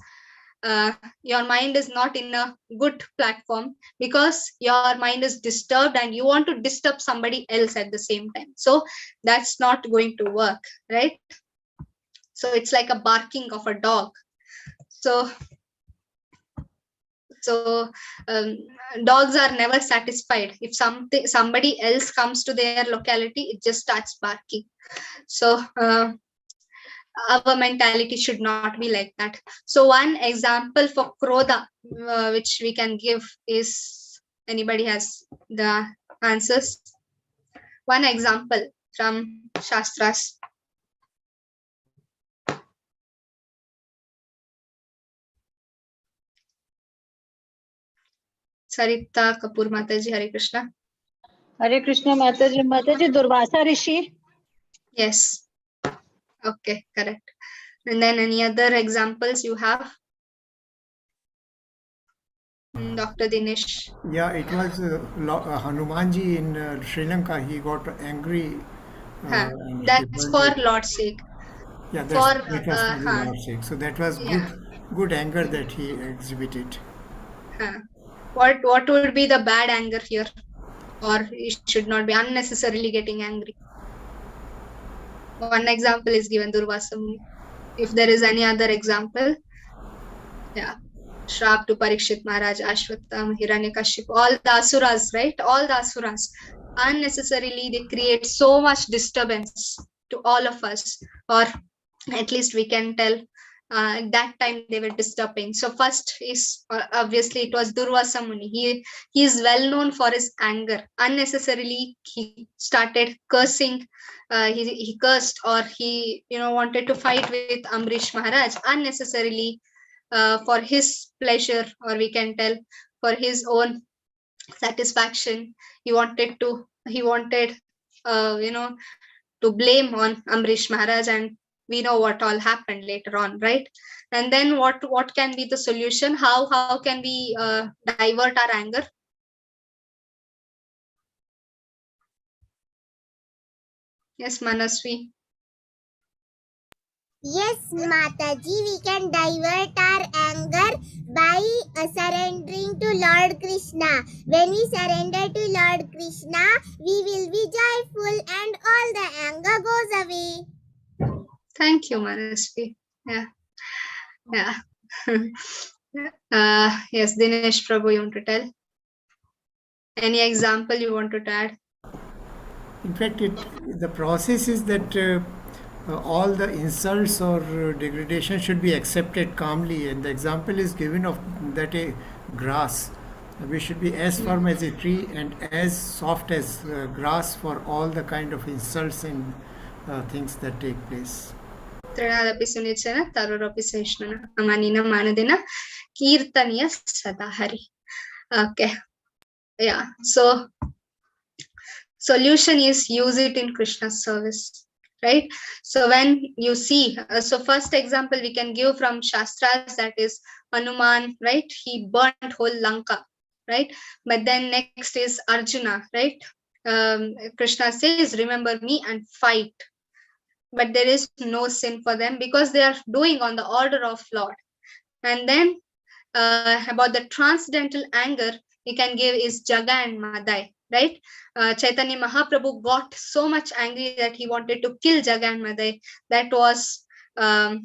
Your mind is not in a good platform because your mind is disturbed and you want to disturb somebody else at the same time. So that's not going to work, right? So it's like a barking of a dog. So dogs are never satisfied. If somebody else comes to their locality, it just starts barking. So our mentality should not be like that. So one example for Krodha, which we can give is, anybody has the answers? One example from Shastras. Sarita Kapoor Mataji, Hare Krishna. Hare Krishna Mataji. Mataji, Durvasa Rishi. Yes. Okay, correct. And then any other examples you have? Dr. Dinesh. Yeah, it was Hanumanji in Sri Lanka. He got angry. That's for Lord's sake. Yeah, that was for Lord's sake. So that was good anger that he exhibited. What would be the bad anger here? Or it should not be unnecessarily getting angry. One example is given, Durvasa Muni. If there is any other example, Shrap to Parikshit Maharaj, Ashwatham, Hiranyakashipu, all the asuras, right? All the asuras. Unnecessarily, they create so much disturbance to all of us, or at least we can tell at that time they were disturbing. So first is, obviously it was Durvasa Muni. He is well known for his anger. Unnecessarily, he started cursing. He cursed, or he wanted to fight with Amrish Maharaj unnecessarily. For his pleasure, or we can tell for his own satisfaction, he wanted to blame on Amrish Maharaj, and we know what all happened later on, right? And then what can be the solution? How can we divert our anger? Yes, Manasvi. Yes, Mataji, we can divert our anger by surrendering to Lord Krishna. When we surrender to Lord Krishna, we will be joyful and all the anger goes away. Thank you, Manasvi. Yeah. Yes, Dinesh Prabhu, you want to tell? Any example you want to add? In fact, the process is that all the insults or degradation should be accepted calmly, and the example is given of that a grass. We should be as firm as a tree and as soft as grass for all the kind of insults and things that take place. Trinadapi Sunichana, Taruropi Seshnana, Amanina Manadina, Kirtaniya Sadahari. Okay. Yeah. So solution is use it in Krishna's service. Right? So when you see, so first example we can give from Shastras, that is Hanuman, right? He burnt whole Lanka, right? But then next is Arjuna, right? Krishna says, remember me and fight. But there is no sin for them because they are doing on the order of Lord. And then about the transcendental anger, we can give is Jaga and Madai, right? Chaitanya Mahaprabhu got so much angry that he wanted to kill Jaga and Madai. That was by,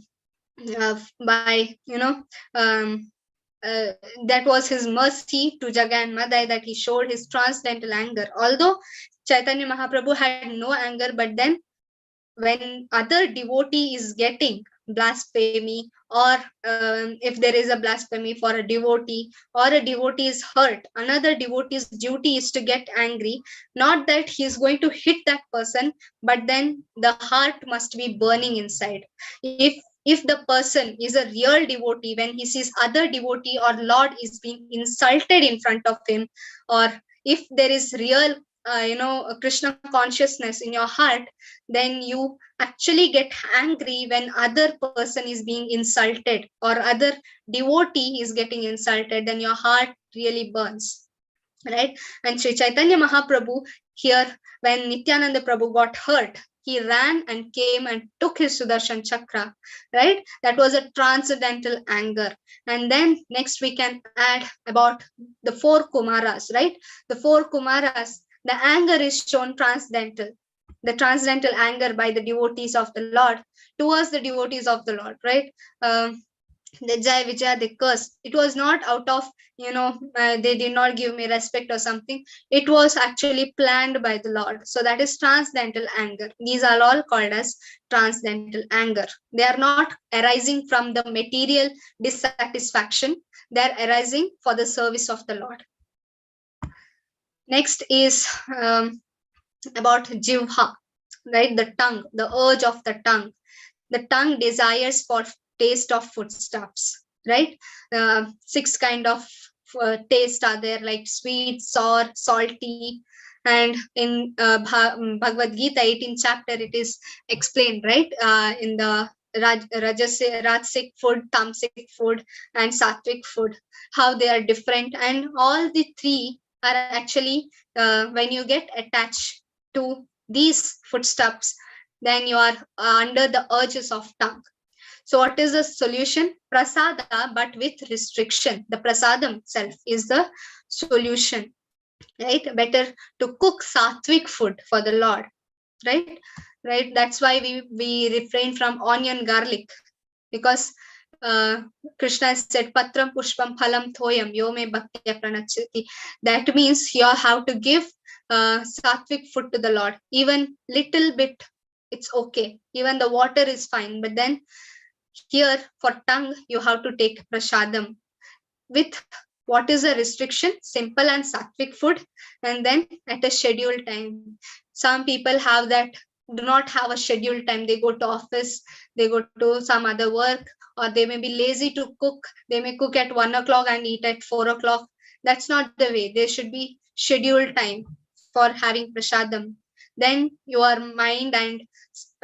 that was his mercy to Jaga and Madai, that he showed his transcendental anger. Although Chaitanya Mahaprabhu had no anger, but then when other devotee is getting blasphemy, or if there is a blasphemy for a devotee, or a devotee is hurt, another devotee's duty is to get angry. Not that he is going to hit that person, but then the heart must be burning inside. If the person is a real devotee, when he sees other devotee or Lord is being insulted in front of him, or if there is real Krishna consciousness in your heart, then you actually get angry when other person is being insulted or other devotee is getting insulted, then your heart really burns, right? And Sri Chaitanya Mahaprabhu here, when Nityananda Prabhu got hurt, he ran and came and took his Sudarshan Chakra, right? That was a transcendental anger. And then next we can add about the 4 Kumaras, right? The 4 Kumaras, the anger is shown transcendental, the transcendental anger by the devotees of the Lord towards the devotees of the Lord, right? The Jai Vijaya, the curse, it was not out of, they did not give me respect or something. It was actually planned by the Lord. So that is transcendental anger. These are all called as transcendental anger. They are not arising from the material dissatisfaction. They are arising for the service of the Lord. Next is about Jivha, right? The tongue, the urge of the tongue. The tongue desires for taste of foodstuffs, right? 6 kind of taste are there, like sweet, sour, salty. And in Bhagavad Gita 18th chapter, it is explained, right? In the Rajasic food, Tamasic food, and Sattvic food, how they are different. And all the 3 are actually, when you get attached to these foodstuffs, then you are under the urges of tongue. So what is the solution? Prasada, but with restriction. The prasadam itself is the solution, right? Better to cook sattvic food for the Lord, right? Right. That's why we refrain from onion, garlic, because Krishna said, Patram Pushpam Phalam Thoyam Yome Bhaktya Pranachati. That means you have to give sattvic food to the Lord. Even little bit, it's okay. Even the water is fine. But then here for tongue, you have to take prasadam. With what is the restriction? Simple and sattvic food, and then at a scheduled time. Some people have that, do not have a scheduled time. They go to office, they go to some other work, or they may be lazy to cook. They may cook at 1 o'clock and eat at 4 o'clock. That's not the way. There should be scheduled time for having prasadam. Then your mind, and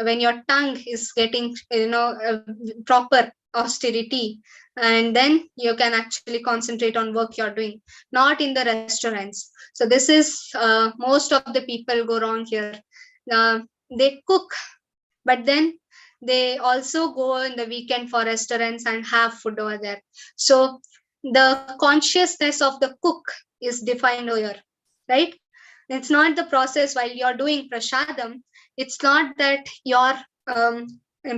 when your tongue is getting, proper austerity, and then you can actually concentrate on work you're doing, not in the restaurants. So this is most of the people go wrong here. They cook, but then they also go in the weekend for restaurants and have food over there. So the consciousness of the cook is defined here, right? It's not the process while you're doing prasadam. It's not that you're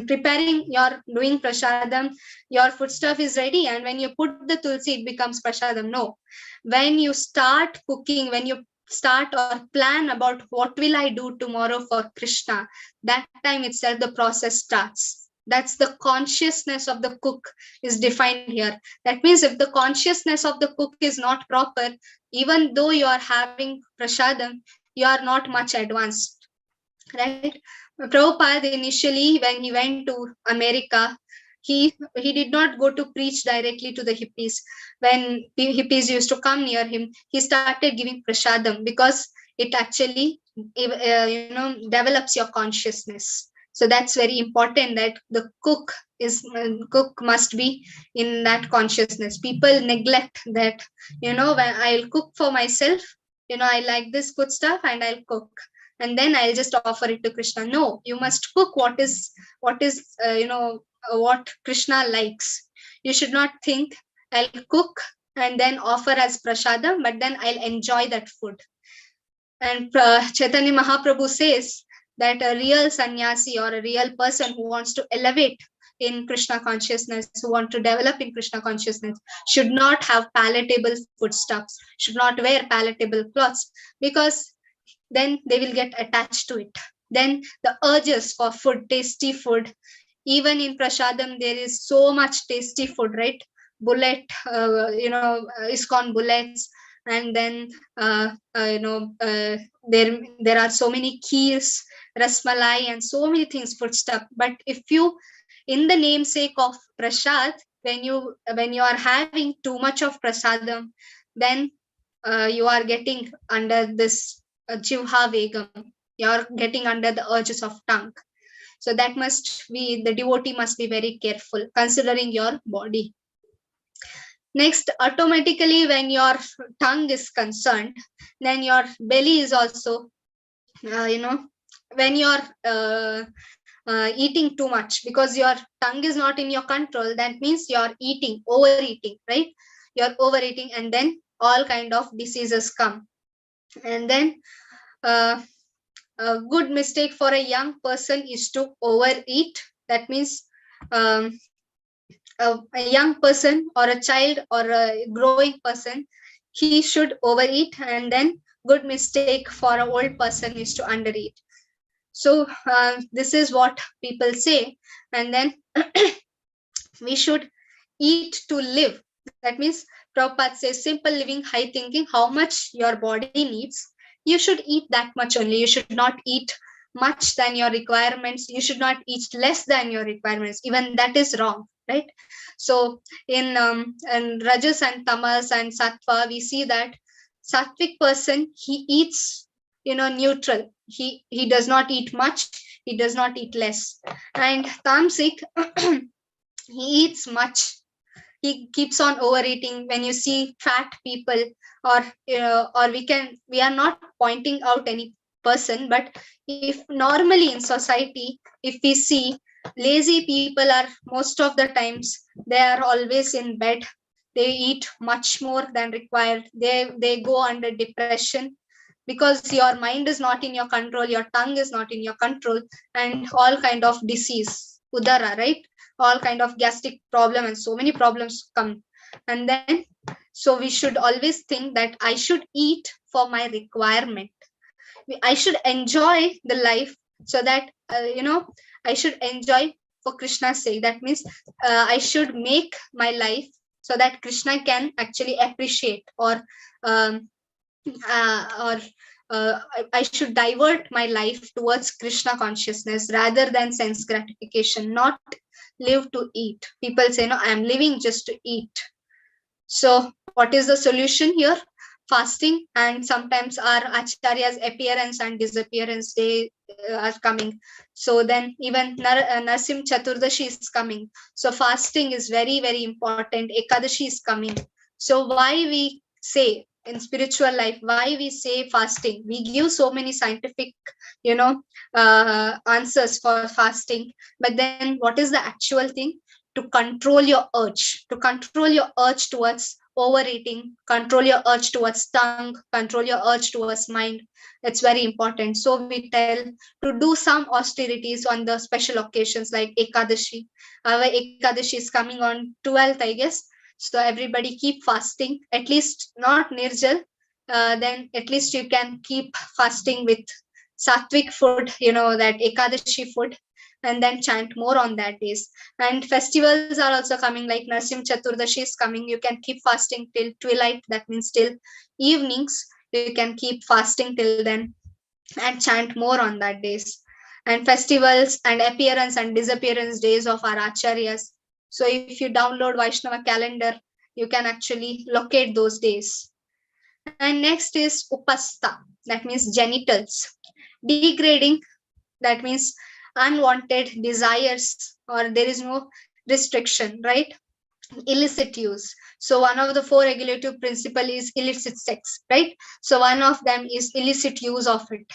preparing, you're doing prasadam, your foodstuff is ready, and when you put the tulsi, it becomes prasadam. No. When you start cooking, when you start or plan about what will I do tomorrow for Krishna, that time itself the process starts. That's the consciousness of the cook is defined here. That means if the consciousness of the cook is not proper, even though you are having prasadam, you are not much advanced, right? Prabhupada initially, when he went to America, he did not go to preach directly to the hippies. When the hippies used to come near him, he started giving prasadam because it actually develops your consciousness. So that's very important, that the cook must be in that consciousness. People neglect that, when I'll cook for myself, I like this good stuff and I'll cook and then I'll just offer it to Krishna. No, you must cook what Krishna likes. You should not think I'll cook and then offer as prasadam, but then I'll enjoy that food. And Chaitanya Mahaprabhu says that a real sannyasi or a real person who wants to elevate in Krishna consciousness, who want to develop in Krishna consciousness, should not have palatable foodstuffs, should not wear palatable clothes, because then they will get attached to it. Then the urges for food, tasty food, even in prasadam there is so much tasty food, right? Bullet, ISKCON bullets, and then there are so many kheers, rasmalai, and so many things, food stuff. But if you, in the namesake of prasad, when you are having too much of prasadam, then you are getting under this jivha vegam, you are getting under the urges of tongue. So that must be, the devotee must be very careful considering your body. Next, automatically when your tongue is concerned, then your belly is also, when you're eating too much, because your tongue is not in your control, that means you're eating, overeating, right? You're overeating, and then all kind of diseases come. And then a good mistake for a young person is to overeat. That means a young person or a child or a growing person, he should overeat, and then good mistake for an old person is to undereat. So this is what people say. And then we should eat to live. That means Prabhupada says simple living, high thinking, how much your body needs, you should eat that much only. You should not eat much than your requirements. You should not eat less than your requirements. Even that is wrong, right? So in Rajas and Tamas and Sattva, we see that Sattvic person, he eats, neutral. He does not eat much. He does not eat less. And Tamasic, he eats much. He keeps on overeating. When you see fat people, or we are not pointing out any person, but if normally in society, if we see lazy people are most of the times, they are always in bed. They eat much more than required. They go under depression, because your mind is not in your control, your tongue is not in your control, and all kind of disease, udara, right? All kind of gastric problem and so many problems come. And then, so we should always think that I should eat for my requirement. I should enjoy the life, so that, I should enjoy for Krishna's sake. That means I should make my life so that Krishna can actually appreciate, or I should divert my life towards Krishna consciousness rather than sense gratification, not live to eat. People say, no, I am living just to eat. So what is the solution here? Fasting. And sometimes our acharyas' appearance and disappearance, they are coming. So then even Narsim Chaturdashi is coming. So fasting is very, very important. Ekadashi is coming. So why we say in spiritual life, why we say fasting? We give so many scientific, answers for fasting. But then what is the actual thing? To control your urge, towards overeating, control your urge towards tongue, control your urge towards mind. It's very important. So we tell to do some austerities on the special occasions like Ekadashi. Our Ekadashi is coming on 12th, I guess. So everybody keep fasting, at least not Nirjal, then at least you can keep fasting with sattvic food, that Ekadashi food, and then chant more on that days. And festivals are also coming, like Narsim Chaturdashi is coming. You can keep fasting till twilight, that means till evenings. You can keep fasting till then and chant more on that days. And festivals and appearance and disappearance days of our acharyas. So if you download Vaishnava calendar, you can actually locate those days. And next is upasta, that means genitals. Degrading, that means unwanted desires, or there is no restriction, right? Illicit use. So one of the 4 regulative principle is illicit sex, right? So one of them is illicit use of it.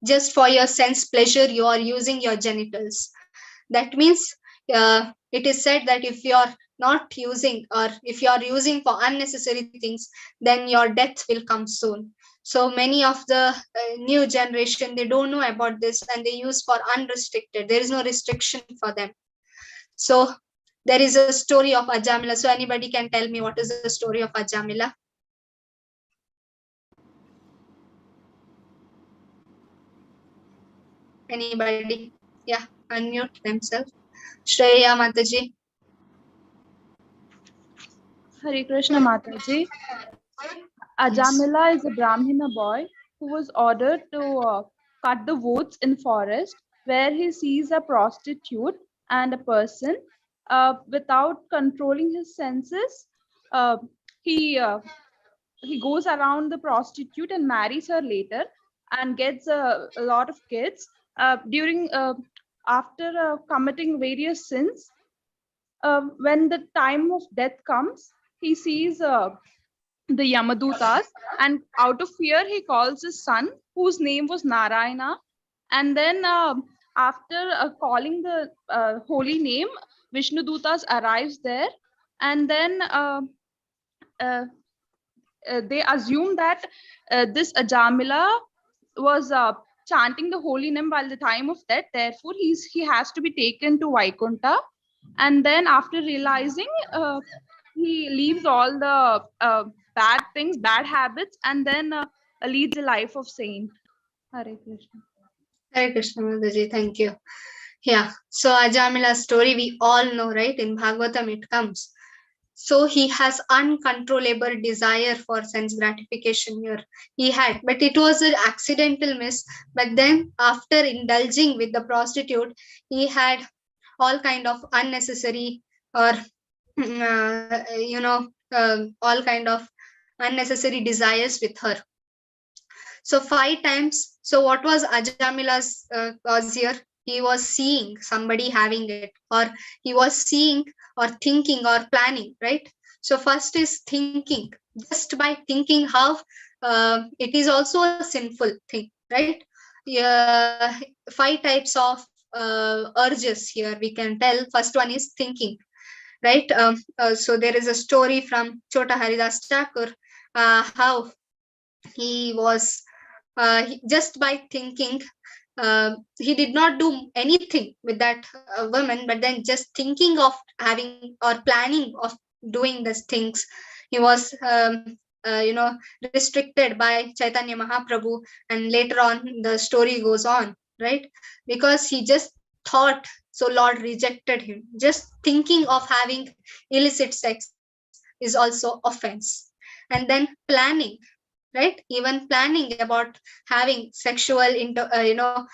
Just for your sense pleasure, you are using your genitals. That means it is said that if you are not using, or if you are using for unnecessary things, then your death will come soon. So many of the new generation, they don't know about this, and they use for unrestricted. There is no restriction for them. So there is a story of Ajamila. So anybody can tell me what is the story of Ajamila? Anybody? Yeah, unmute themselves. Shreya Mataji. Hare Krishna Mataji. Ajamila is a Brahmana boy who was ordered to cut the woods in forest where he sees a prostitute and a person. Without controlling his senses, he goes around the prostitute and marries her later and gets a lot of kids. After committing various sins, when the time of death comes, he sees the Yamadutas, and out of fear, he calls his son, whose name was Narayana. And then after calling the holy name, Vishnudutas arrives there, and then they assume that this Ajamila was chanting the holy name while the time of death. Therefore, he has to be taken to Vaikunta. And then after realizing, he leaves all the bad things, bad habits, and then leads a life of saint. Hare Krishna. Hare Krishna Mataji, thank you. Yeah, so Ajamila's story we all know, right? In Bhagavatam it comes. So he has uncontrollable desire for sense gratification here. He had, but it was an accidental miss. But then after indulging with the prostitute, he had all kind of unnecessary, or all kind of unnecessary desires with her. So 5 times. So what was Ajamila's cause here? He was seeing somebody having it, or he was seeing or thinking or planning, right? So first is thinking. Just by thinking how it is also a sinful thing, right? 5 types of urges here we can tell. First one is thinking, right? So there is a story from Chota Haridas Thakur, how he was just by thinking, he did not do anything with that woman, but then just thinking of having or planning of doing these things, he was restricted by Chaitanya Mahaprabhu, and later on the story goes on, right? Because he just thought, so Lord rejected him. Just thinking of having illicit sex is also offense. And then planning, right? Even planning about having sexual illegal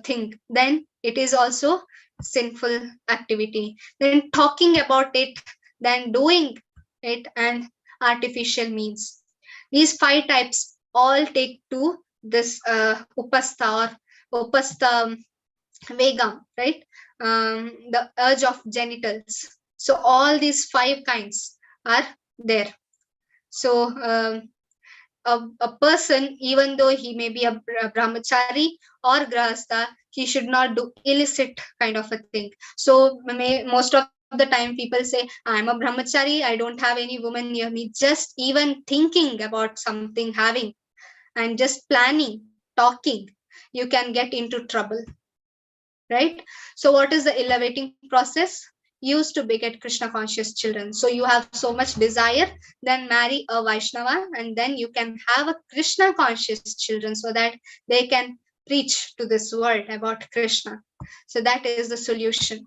thing, then it is also sinful activity. Then talking about it, then doing it, and artificial means. These 5 types all take to this upasta or upasta vegam, right? The urge of genitals. So all these 5 kinds are there. So a person, even though he may be a brahmachari or grahastha, he should not do illicit kind of a thing. So most of the time people say, I'm a brahmachari, I don't have any woman near me. Just even thinking about something having, and just planning, talking, you can get into trouble, right? So what is the elevating process? used to beget Krishna conscious children. So you have so much desire, then marry a Vaishnava, and then you can have a Krishna conscious children so that they can preach to this world about Krishna. So that is the solution.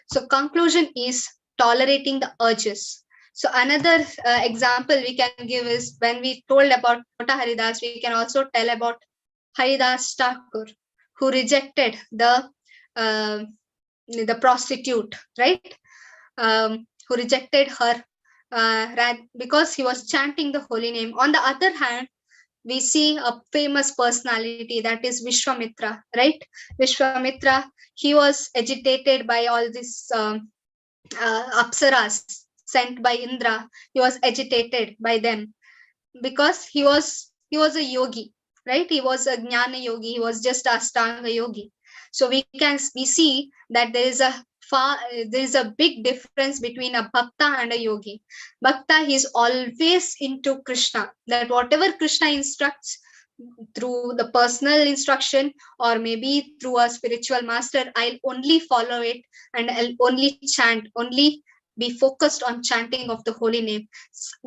So conclusion is tolerating the urges. So another example we can give is when we told about Kota Haridas, we can also tell about Haridas Thakur, who rejected the prostitute, right? Who rejected her because he was chanting the holy name. On the other hand, we see a famous personality, that is Vishwamitra, right? Vishwamitra, he was agitated by all these apsaras sent by Indra. He was agitated by them because he was a yogi, right? He was a jnana yogi. He was just Ashtanga yogi. So we see that there is a big difference between a bhakta and a yogi. Bhakta, he is always into Krishna, that whatever Krishna instructs through the personal instruction or maybe through a spiritual master, I'll only follow it and I'll only chant, only be focused on chanting of the holy name.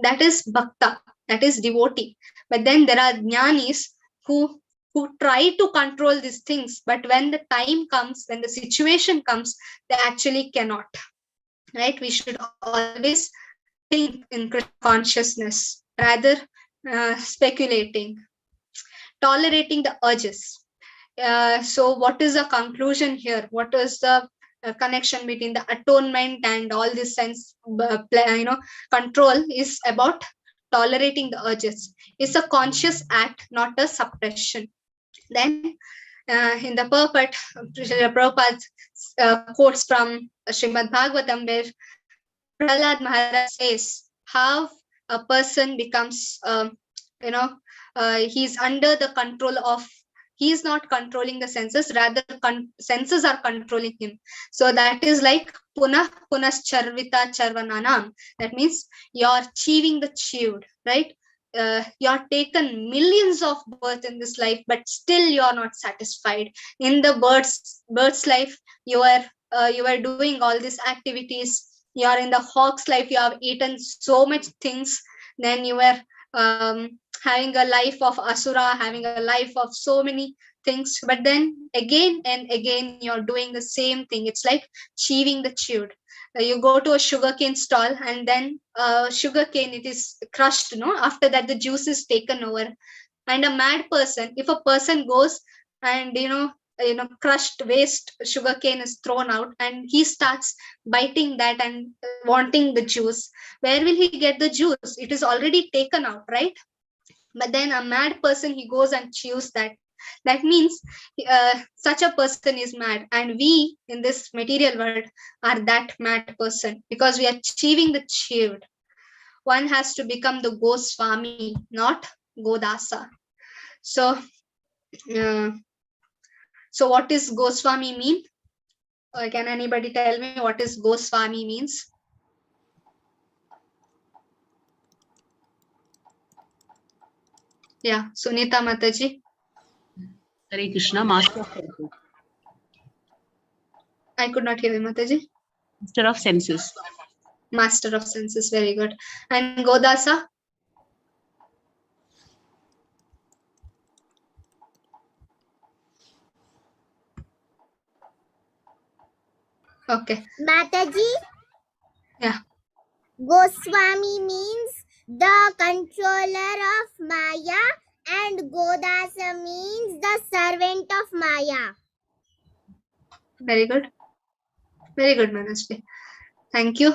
That is bhakta, that is devotee. But then there are jnanis who try to control these things, but when the time comes, when the situation comes, they actually cannot, right? We should always think in consciousness rather speculating. Tolerating the urges. So what is the conclusion here? What is the connection between the atonement and all this sense control is about tolerating the urges. It's a conscious act, not a suppression. Then in the Prabhupada's quotes from Srimad Bhagavatam, where Prahlad Maharaj says how a person becomes he's under the control of, he is not controlling the senses, rather senses are controlling him. So that is like punah punascharvita charvananam. That means you're achieving the achieved, right? You're taken millions of births in this life, but still you're not satisfied. In the bird's life, you are doing all these activities. You are in the hawk's life, you have eaten so much things. Then you were having a life of asura, having a life of so many things, but then again and again you're doing the same thing. It's like achieving the chewed. You go to a sugarcane stall, and then sugarcane, it is crushed, after that the juice is taken over. And a mad person, if a person goes and crushed waste sugarcane is thrown out, and he starts biting that and wanting the juice, where will he get the juice? It is already taken out, right? But then a mad person, he goes and chews that. That means such a person is mad, and we in this material world are that mad person, because we are achieving the achieved. One has to become the Goswami, not Godasa. So what is Goswami mean? Can anybody tell me what is Goswami means? Yeah, Sunita Mataji. Hare Krishna, master of senses. I could not hear you, Mataji. Master of senses. Master of senses, very good. And Godasa? Okay. Mataji? Yeah. Goswami means the controller of Maya, and Godasa means the servant of Maya. Very good. Very good, Manasvi. Thank you.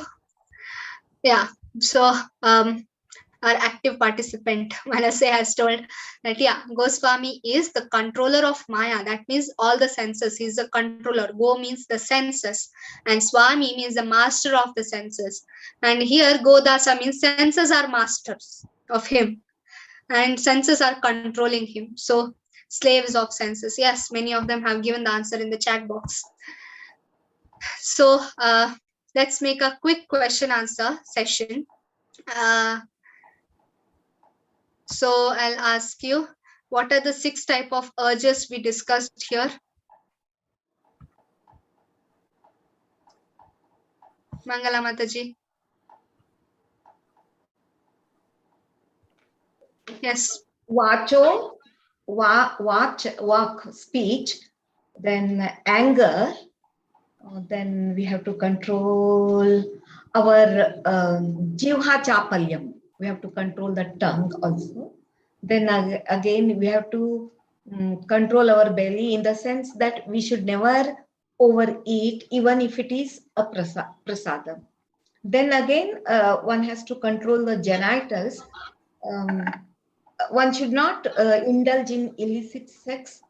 Yeah. So our active participant Manase has told that Goswami is the controller of Maya. That means all the senses. He's the controller. Go means the senses, and Swami means the master of the senses. And here Godasa means senses are masters of him, and senses are controlling him. So slaves of senses. Yes, many of them have given the answer in the chat box. So let's make a quick question answer session. So I'll ask you, what are the 6 types of urges we discussed here? Mangala Mataji. Yes. Vacho, walk, speech, then anger, then we have to control our jivha chapalyam. We have to control the tongue also. Then again, we have to control our belly in the sense that we should never overeat, even if it is a prasadam. Then again, one has to control the genitals. One should not indulge in illicit sex,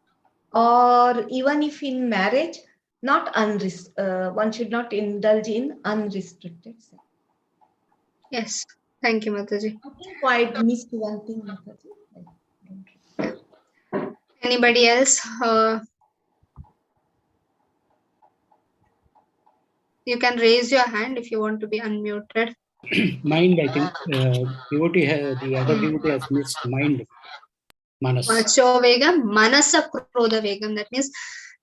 or even if in marriage, one should not indulge in unrestricted sex. Yes. Thank you, Mataji. I missed one thing, Mataji. Anybody else? You can raise your hand if you want to be unmuted. Mind, I think. The other devotee has missed mind. Manas. Vacho Vegam, Manasa Krodha Vegam. That means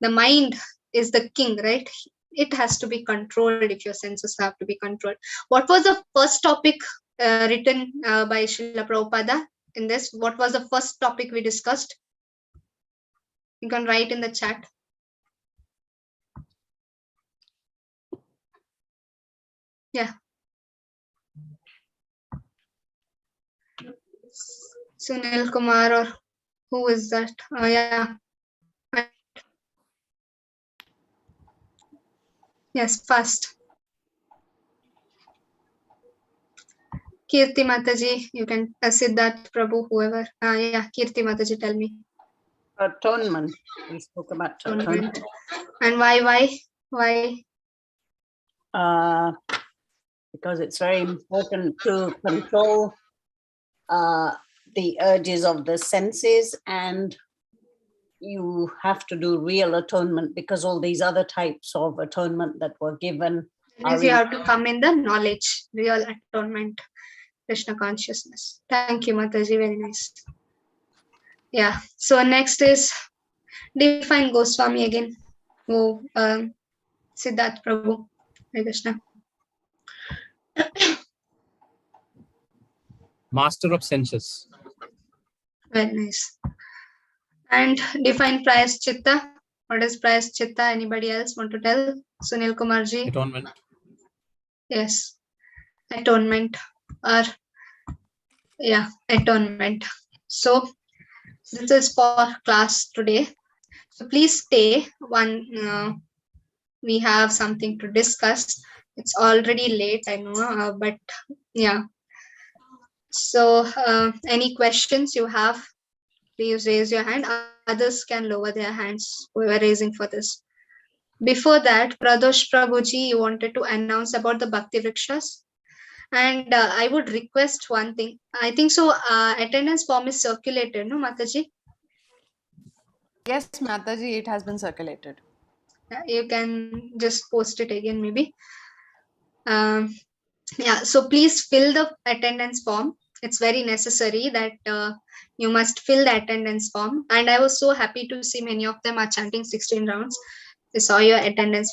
the mind is the king, right? It has to be controlled if your senses have to be controlled. What was the first topic written by Srila Prabhupada in this? What was the first topic we discussed? You can write in the chat. Yeah. Sunil Kumar, or who is that? Oh, yeah. Yes, first. Kirti Mataji, you can Siddharth Prabhu, whoever. Yeah, Kirti Mataji, tell me. Atonement. We spoke about atonement. And why? Because it's very important to control the urges of the senses, and you have to do real atonement because all these other types of atonement that were given. You have to come in the knowledge, real atonement, Krishna consciousness. Thank you, Mataji, very nice. Yeah, so next is define Goswami again. Oh, Siddharth Prabhu, Hare Krishna. Master of senses. Very nice. And define Prayaschitta. What is Prayaschitta? Anybody else want to tell? Sunil Kumarji. Atonement. Yes. Atonement. Or yeah, atonement. So this is for class today. So please stay. We have something to discuss. It's already late, I know, but yeah. So any questions you have, please raise your hand. Others can lower their hands who are raising for this. Before that, Pradosh Prabhuji, you wanted to announce about the Bhakti Vrikshas. And I would request one thing. I think so attendance form is circulated, no, Mataji? Yes, Mataji, it has been circulated. You can just post it again, maybe. Yeah, so please fill the attendance form. It's very necessary that you must fill the attendance form. And I was so happy to see many of them are chanting 16 rounds. I saw your attendance,